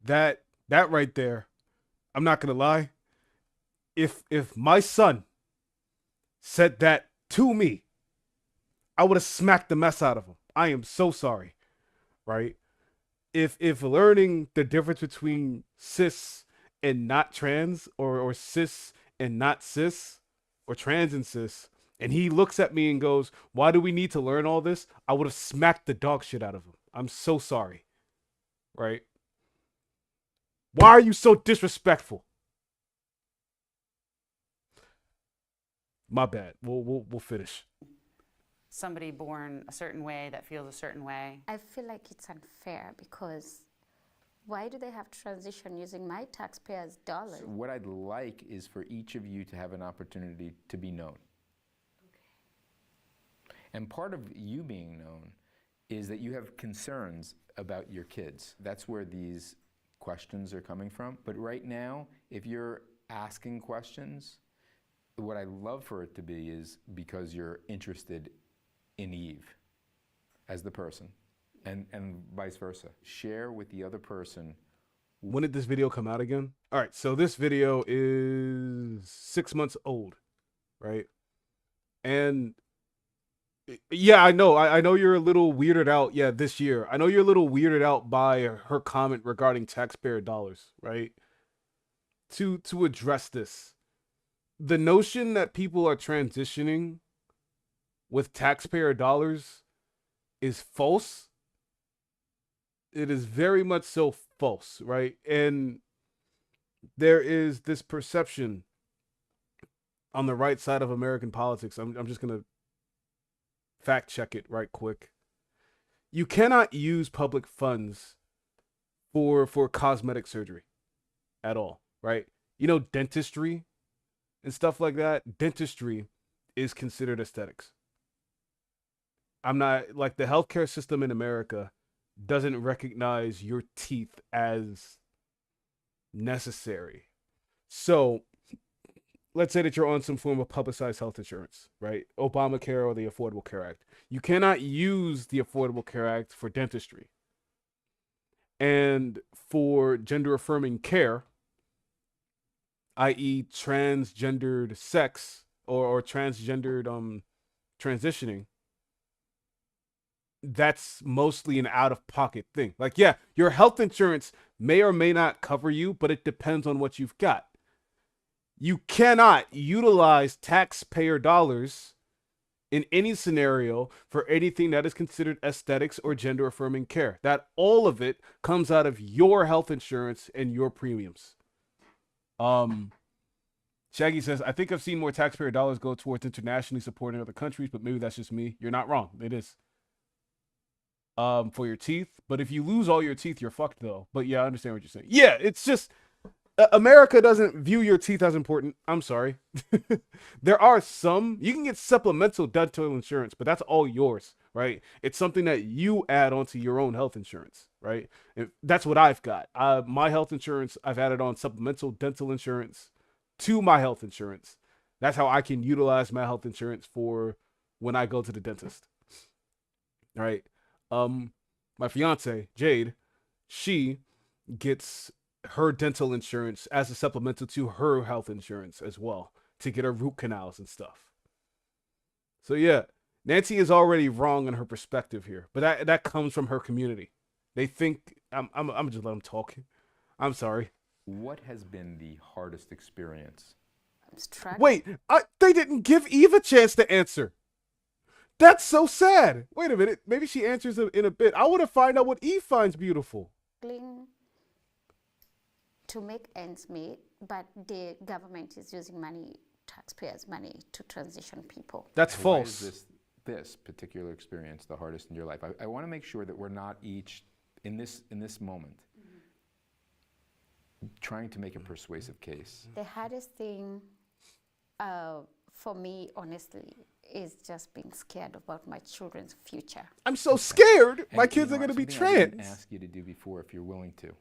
That right there. I'm not gonna lie. If my son said that to me, I would have smacked the mess out of him. I am so sorry. Right? If learning the difference between cis and not trans, or cis and not cis, or trans and cis, and he looks at me and goes, "Why do we need to learn all this?" I would have smacked the dog shit out of him. I'm so sorry. Right? Why are you so disrespectful? My bad. We'll finish. somebody born a certain way that feels a certain way. I feel like it's unfair because why do they have to transition using my taxpayers' dollars? So what I'd like is for each of you to have an opportunity to be known. And part of you being known is that you have concerns about your kids. That's where these questions are coming from. But right now, if you're asking questions, what I love for it to be is because you're interested in Eve as the person, and vice versa. Share with the other person. When did this video come out again? All right, so this video is 6 months old, right? And yeah, I know you're a little weirded out. Yeah, this year. I know you're a little weirded out by her comment regarding taxpayer dollars, right? To address this, the notion that people are transitioning with taxpayer dollars is false. It is very much so false, right? And there is this perception on the right side of American politics. I'm just gonna fact check it right quick. You cannot use public funds for cosmetic surgery at all, right? You know, dentistry and stuff like that. Dentistry is considered aesthetics. I'm not, like, the healthcare system in America doesn't recognize your teeth as necessary. So let's say that you're on some form of publicized health insurance, right? Obamacare or the Affordable Care Act. You cannot use the Affordable Care Act for dentistry. And for gender affirming care, i.e. transgendered sex or transgendered transitioning, that's mostly an out-of-pocket thing. Like, yeah, your health insurance may or may not cover you, but it depends on what you've got. You cannot utilize taxpayer dollars in any scenario for anything that is considered aesthetics or gender-affirming care. That all of it comes out of your health insurance and your premiums. Shaggy says, I think I've seen more taxpayer dollars go towards internationally supporting other countries, but maybe that's just me. You're not wrong. It is. For your teeth. But if you lose all your teeth, you're fucked, though. But yeah, I understand what you're saying. Yeah, it's just America doesn't view your teeth as important. I'm sorry. There are some. You can get supplemental dental insurance, but that's all yours, right? It's something that you add onto your own health insurance, right? And that's what I've got. My health insurance, I've added on supplemental dental insurance to my health insurance. That's how I can utilize my health insurance for when I go to the dentist. All right. My fiance, Jade, she gets her dental insurance as a supplemental to her health insurance as well to get her root canals and stuff. So yeah, Nancy is already wrong in her perspective here, but that comes from her community. They think I'm just let them talk. I'm sorry. What has been the hardest experience? I'm struggling. Wait, they didn't give Eve a chance to answer. That's so sad. Wait a minute. Maybe she answers in a bit. I want to find out what Eve finds beautiful. To make ends meet, but the government is using money, taxpayers' money, to transition people. That's Why is false. this particular experience the hardest in your life? I want to make sure that we're not each in this moment trying to make a persuasive case. The hardest thing for me, honestly, is just being scared about my children's future. I'm so scared. My And, kids you are know, going to be something I didn't trans. ask you to do before, if you're willing to,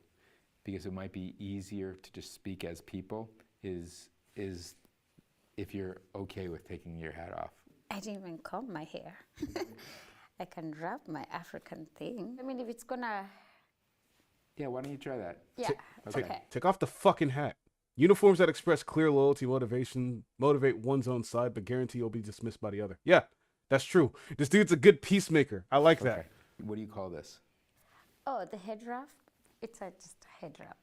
because it might be easier to just speak as people, is if you're okay with taking your hat off. I didn't even comb my hair. I can wrap my African thing. I mean, if it's gonna, Yeah, why don't you try that? yeah, okay. Take off the fucking hat. Uniforms that express clear loyalty, motivation, motivate one's own side, but guarantee you'll be dismissed by the other. Yeah, that's true. This dude's a good peacemaker. I like that. Okay. What do you call this? Oh, the head wrap? It's just a head wrap.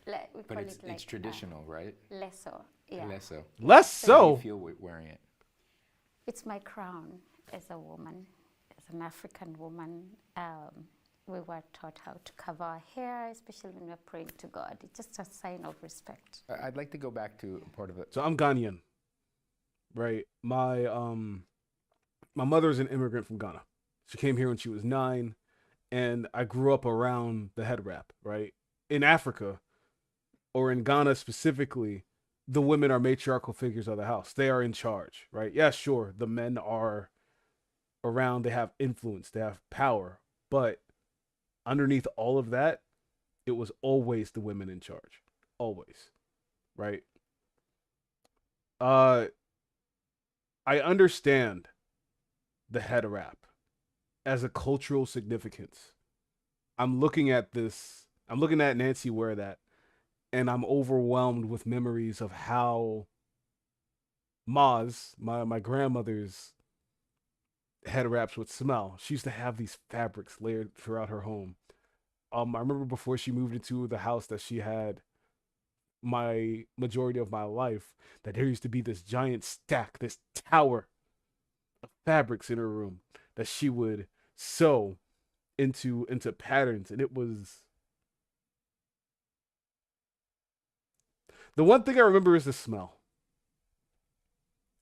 We But call it's it like traditional, right? lesso. Yeah. Lesso. Less How do so. you feel wearing it? It's my crown as a woman, as an African woman. We were taught how to cover our hair, especially when we're praying to God. It's just a sign of respect. I'd like to go back to part of it. So I'm Ghanaian, right? My mother is an immigrant from Ghana. She came here when she was 9, and I grew up around the head wrap, right? In Africa, or in Ghana specifically, the women are matriarchal figures of the house. They are in charge, right? Yeah, sure, the men are around, they have influence, they have power, but underneath all of that, it was always the women in charge. Always. Right? I understand the head wrap as a cultural significance. I'm looking at Nancy wear that, and I'm overwhelmed with memories of how Ma's, my grandmother's head wraps would smell. She used to have these fabrics layered throughout her home. I remember before she moved into the house that she had my majority of my life, that there used to be this giant stack, this tower of fabrics in her room that she would sew into patterns. And it was, the one thing I remember is the smell.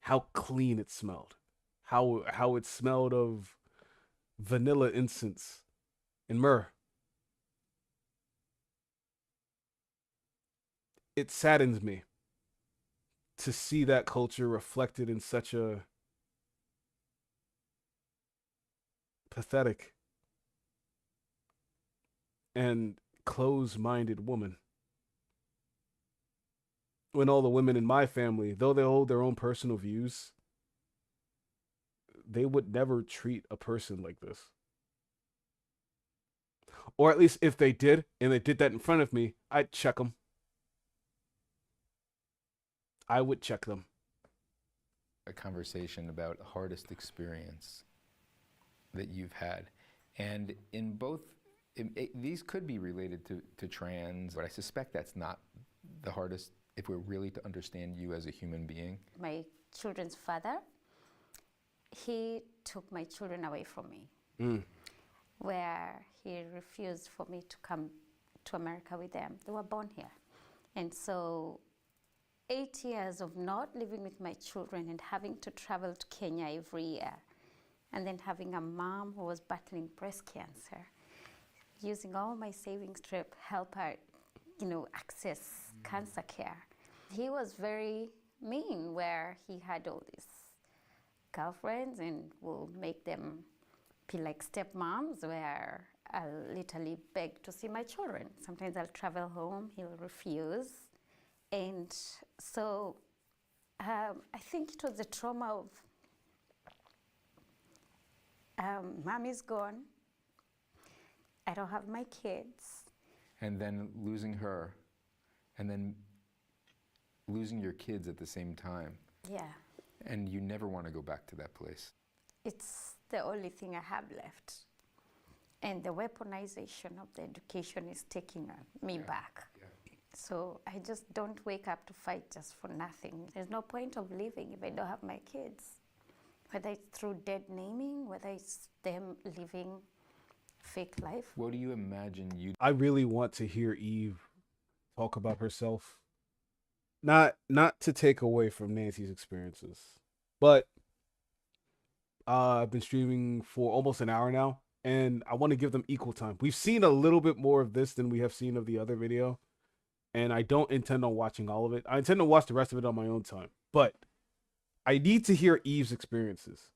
How clean it smelled. How it smelled of vanilla incense and myrrh. It saddens me to see that culture reflected in such a pathetic and close-minded woman. When all the women in my family, though they hold their own personal views, they would never treat a person like this. Or at least if they did, and they did that in front of me, I'd check them. I would check them. A conversation about the hardest experience that you've had. And in both, these could be related to trans, but I suspect that's not the hardest if we're really to understand you as a human being. My children's father, he took my children away from me, where he refused for me to come to America with them. They were born here. And so 8 years of not living with my children and having to travel to Kenya every year, and then having a mom who was battling breast cancer, using all my savings to help her, access cancer care. He was very mean, where he had all these girlfriends and will make them be like stepmoms, where I'll literally beg to see my children. Sometimes I'll travel home, he'll refuse. And so I think it was the trauma of mommy's gone, I don't have my kids. And then losing her, and then losing your kids at the same time. Yeah. And you never want to go back to that place. It's the only thing I have left. And the weaponization of the education is taking me back. Yeah. So I just don't wake up to fight just for nothing. There's no point of living if I don't have my kids. whether it's through dead naming, whether it's them living fake life. What do you imagine you? I really want to hear Eve talk about herself. Not to take away from Nancy's experiences, but I've been streaming for almost an hour now, and I want to give them equal time. We've seen a little bit more of this than we have seen of the other video, and I don't intend on watching all of it. I intend to watch the rest of it on my own time, but I need to hear Eve's experiences,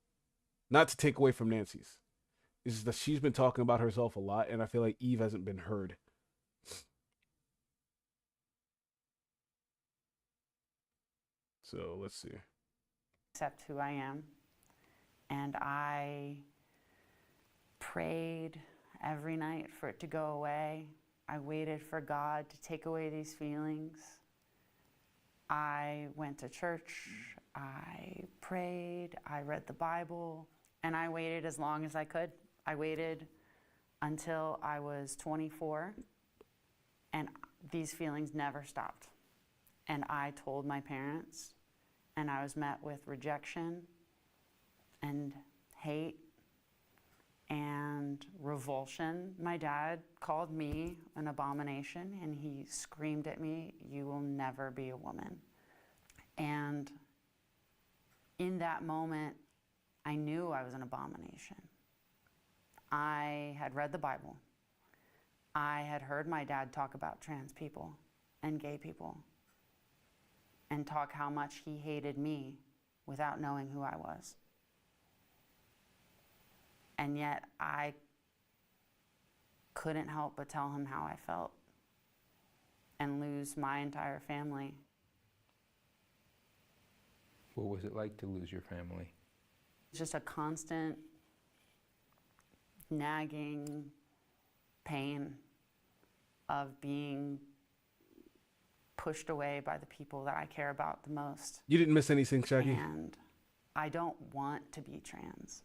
not to take away from Nancy's. It's just that she's been talking about herself a lot, and I feel like Eve hasn't been heard. So let's see. Accept who I am. And I prayed every night for it to go away. I waited for God to take away these feelings. I went to church, I prayed, I read the Bible, and I waited as long as I could. I waited until I was 24, and these feelings never stopped. And I told my parents, and I was met with rejection and hate and revulsion. My dad called me an abomination, and he screamed at me, "You will never be a woman." And in that moment, I knew I was an abomination. I had read the Bible. I had heard my dad talk about trans people and gay people and talk how much he hated me without knowing who I was. And yet I couldn't help but tell him how I felt and lose my entire family. What was it like to lose your family? Just a constant nagging pain of being pushed away by the people that I care about the most. You didn't miss anything, Shaggy? And I don't want to be trans.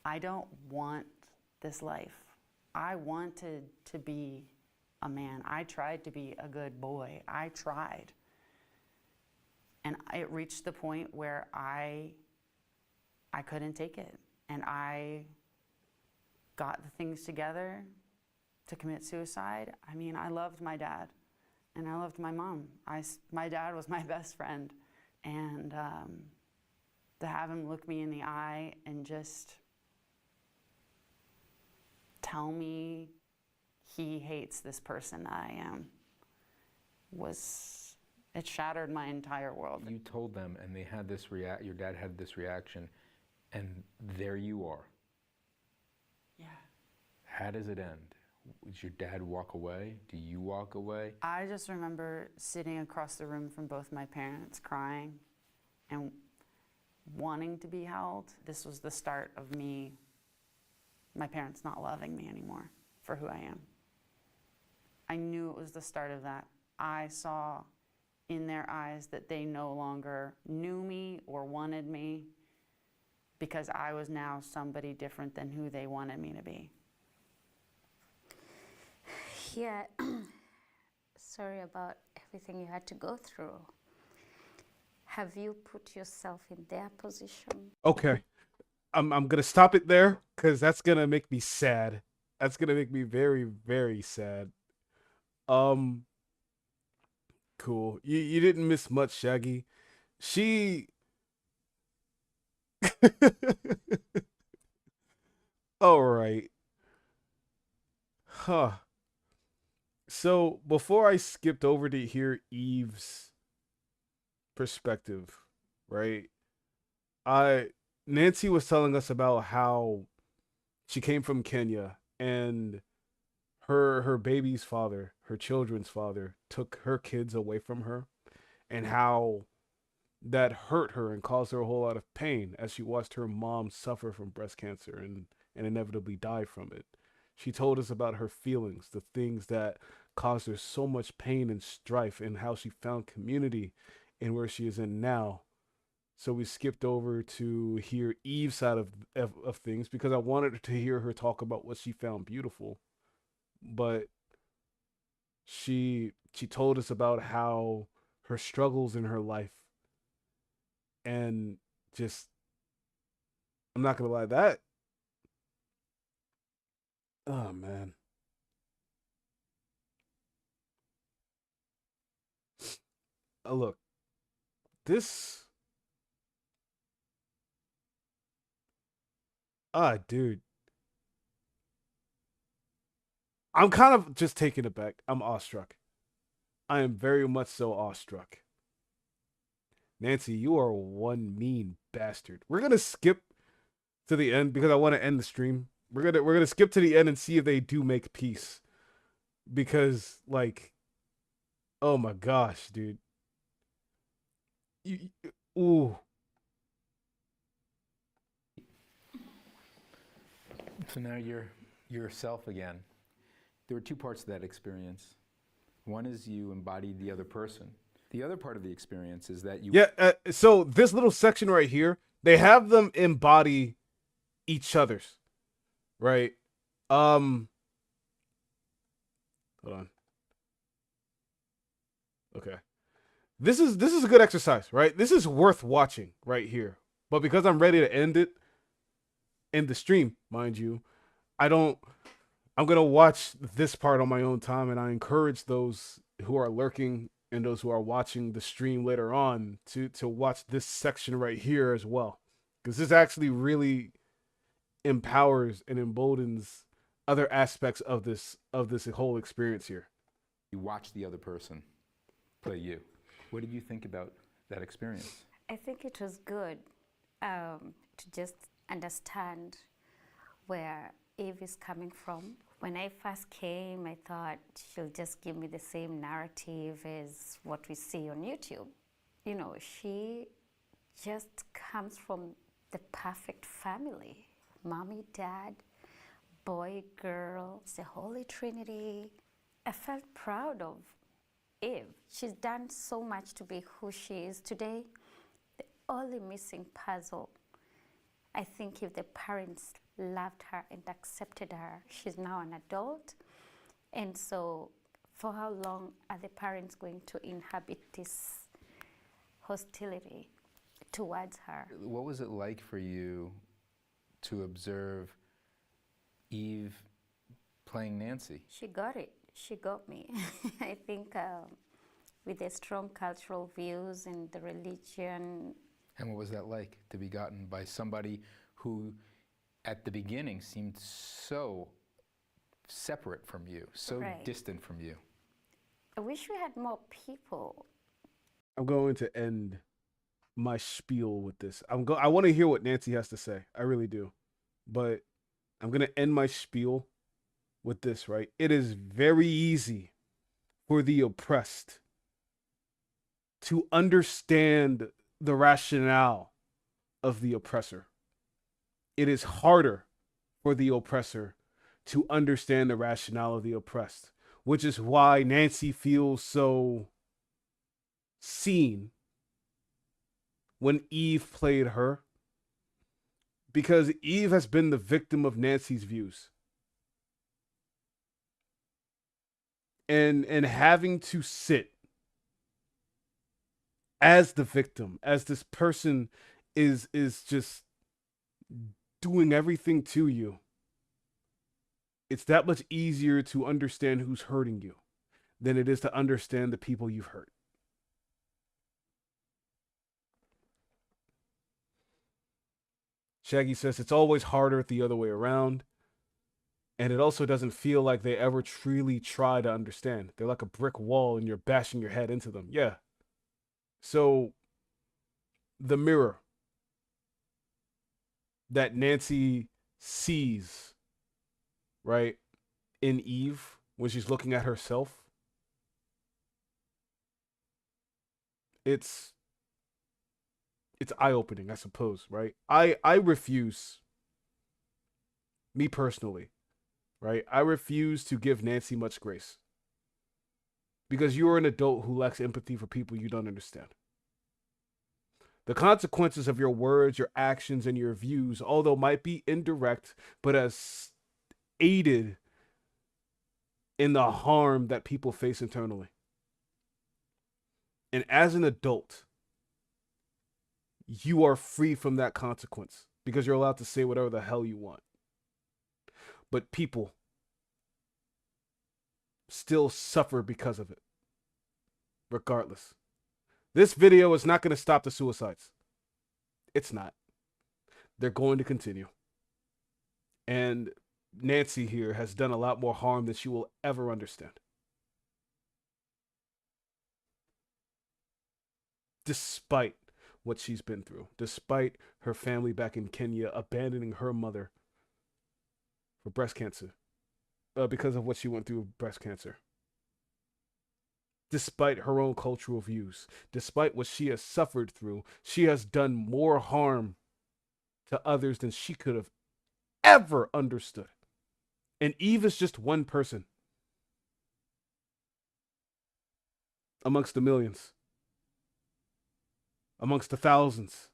I don't want this life. I wanted to be a man. I tried to be a good boy. I tried. And it reached the point where I couldn't take it. And I got the things together to commit suicide. I mean, I loved my dad and I loved my mom. My dad was my best friend. And to have him look me in the eye and just tell me he hates this person that I am it shattered my entire world. You told them, and they had this your dad had this reaction, and there you are. Yeah. How does it end? Does your dad walk away? Do you walk away? I just remember sitting across the room from both my parents, crying and wanting to be held. This was the start of my parents not loving me anymore for who I am. I knew it was the start of that. I saw in their eyes that they no longer knew me or wanted me because I was now somebody different than who they wanted me to be. Yeah, sorry about everything you had to go through. Have you put yourself in their position? Okay. I'm gonna stop it there because that's gonna make me sad. That's gonna make me very, very sad. Cool. You didn't miss much, Shaggy. She all right. Huh. So before I skipped over to hear Eve's perspective, right? Nancy was telling us about how she came from Kenya and her baby's father, her children's father, took her kids away from her, and how that hurt her and caused her a whole lot of pain as she watched her mom suffer from breast cancer and inevitably die from it. She told us about her feelings, the things that caused her so much pain and strife, and how she found community in where she is in now. So we skipped over to hear Eve's side of things because I wanted to hear her talk about what she found beautiful. But she told us about how her struggles in her life and just I'm not gonna lie, that. Oh man. Look, this. Dude, I'm kind of just taken aback. I'm awestruck. I am very much so awestruck. Nancy, you are one mean bastard. We're gonna skip to the end because I want to end the stream. We're gonna skip to the end and see if they do make peace. Because like, oh my gosh, dude. Ooh. So now you're yourself again. There were two parts to that experience. One is you embodied the other person. The other part of the experience is that you... Yeah, so this little section right here, they have them embody each other's, right? Hold on. Okay. This is a good exercise, right? This is worth watching right here. But because I'm ready to end it in the stream, mind you, I'm going to watch this part on my own time, and I encourage those who are lurking and those who are watching the stream later on to watch this section right here as well. Because this actually really empowers and emboldens other aspects of this whole experience here. You watch the other person play you. What did you think about that experience? I think it was good to just understand where Eve is coming from. When I first came, I thought she'll just give me the same narrative as what we see on YouTube. You know, she just comes from the perfect family. Mommy, dad, boy, girl, it's the Holy Trinity. I felt proud of Eve. She's done so much to be who she is today. The only missing puzzle, I think, if the parents loved her and accepted her. She's now an adult. And so for how long are the parents going to inhabit this hostility towards her? What was it like for you to observe Eve playing Nancy? She got it. She got me. I think with the strong cultural views and the religion. And what was that like, to be gotten by somebody who at the beginning seemed so separate from you, so Right. distant from you? I wish we had more people. I'm going to end my spiel with this. I want to hear what Nancy has to say. I really do. But I'm going to end my spiel with this, right? It is very easy for the oppressed to understand the rationale of the oppressor. It is harder for the oppressor to understand the rationale of the oppressed, which is why Nancy feels so seen when Eve played her, because Eve has been the victim of Nancy's views. And having to sit as the victim, as this person is just doing everything to you, it's that much easier to understand who's hurting you than it is to understand the people you've hurt. Shaggy says it's always harder the other way around. And it also doesn't feel like they ever truly try to understand. They're like a brick wall and you're bashing your head into them. Yeah. So the mirror that Nancy sees, right, in Eve when she's looking at herself, it's eye-opening, I suppose, right? I refuse, me personally, right? I refuse to give Nancy much grace. Because you are an adult who lacks empathy for people you don't understand. The consequences of your words, your actions, and your views, although might be indirect, but as aided in the harm that people face internally. And as an adult, you are free from that consequence. because you're allowed to say whatever the hell you want. But people still suffer because of it, regardless. This video is not going to stop the suicides. It's not. They're going to continue. And Nancy here has done a lot more harm than she will ever understand. Despite what she's been through, despite her family back in Kenya abandoning her mother for breast cancer, because of what she went through with breast cancer. Despite her own cultural views, despite what she has suffered through, she has done more harm to others than she could have ever understood. And Eve is just one person amongst the millions, amongst the thousands.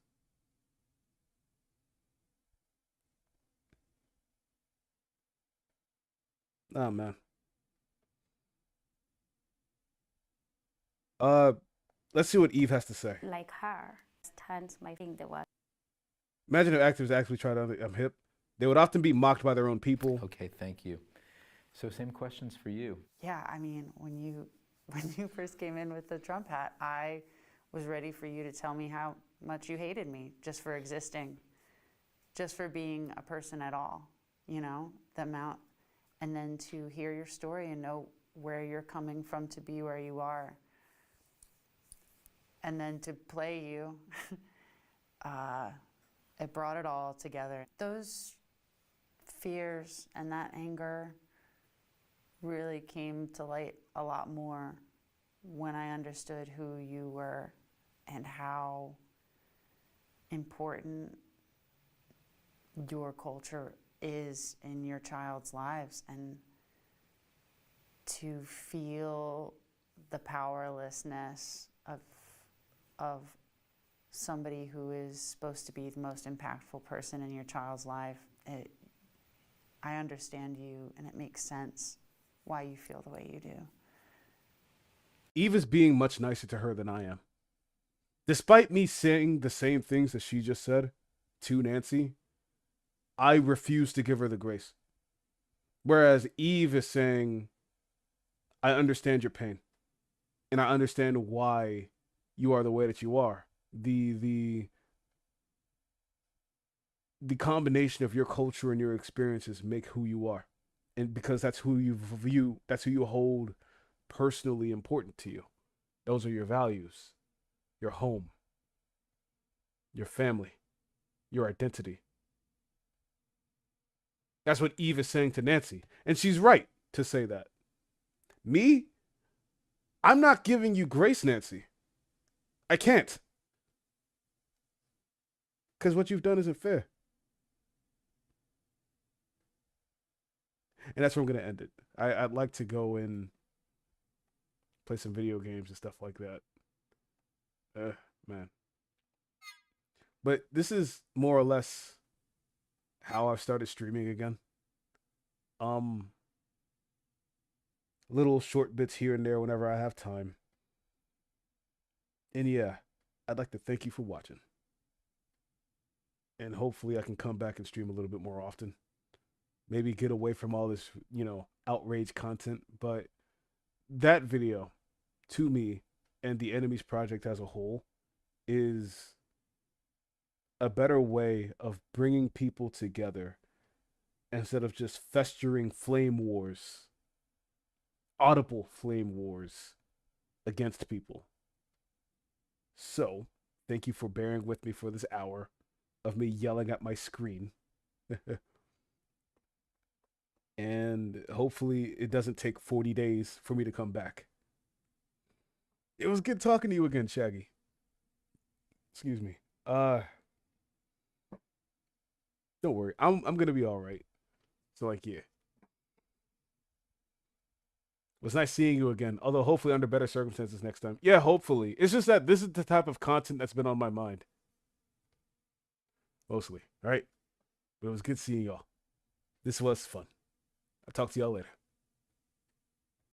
Oh, man. Let's see what Eve has to say. Like her, stands my thing. The was Imagine if actors actually tried to, I'm hip. They would often be mocked by their own people. Okay, thank you. So same questions for you. Yeah, I mean, when you first came in with the Trump hat, I was ready for you to tell me how much you hated me just for existing, just for being a person at all, you know, the amount. And then to hear your story and know where you're coming from to be where you are. And then to play you, it brought it all together. Those fears and that anger really came to light a lot more when I understood who you were and how important your culture is in your child's lives, and to feel the powerlessness of somebody who is supposed to be the most impactful person in your child's life. I understand you, and it makes sense why you feel the way you do. Eve is being much nicer to her than I am. Despite me saying the same things that she just said to Nancy, I refuse to give her the grace. Whereas Eve is saying, I understand your pain, and I understand why you are the way that you are. The combination of your culture and your experiences make who you are. And because that's who you view, that's who you hold personally important to you. Those are your values, your home, your family, your identity. That's what Eve is saying to Nancy. And she's right to say that. Me, I'm not giving you grace, Nancy. I can't. Because what you've done isn't fair. And that's where I'm going to end it. I'd like to go and play some video games and stuff like that. Man. But this is more or less how I've started streaming again. Little short bits here and there whenever I have time. And yeah, I'd like to thank you for watching. And hopefully I can come back and stream a little bit more often. Maybe get away from all this, outrage content. But that video, to me, and the Enemies Project as a whole, is a better way of bringing people together instead of just festering flame wars, audible flame wars against people. So, thank you for bearing with me for this hour of me yelling at my screen. And hopefully it doesn't take 40 days for me to come back. It was good talking to you again, Shaggy. Excuse me. Don't worry. I'm gonna be all right. So yeah. It was nice seeing you again. Although hopefully under better circumstances next time. Yeah, hopefully. It's just that this is the type of content that's been on my mind. Mostly. All right. But it was good seeing y'all. This was fun. I'll talk to y'all later.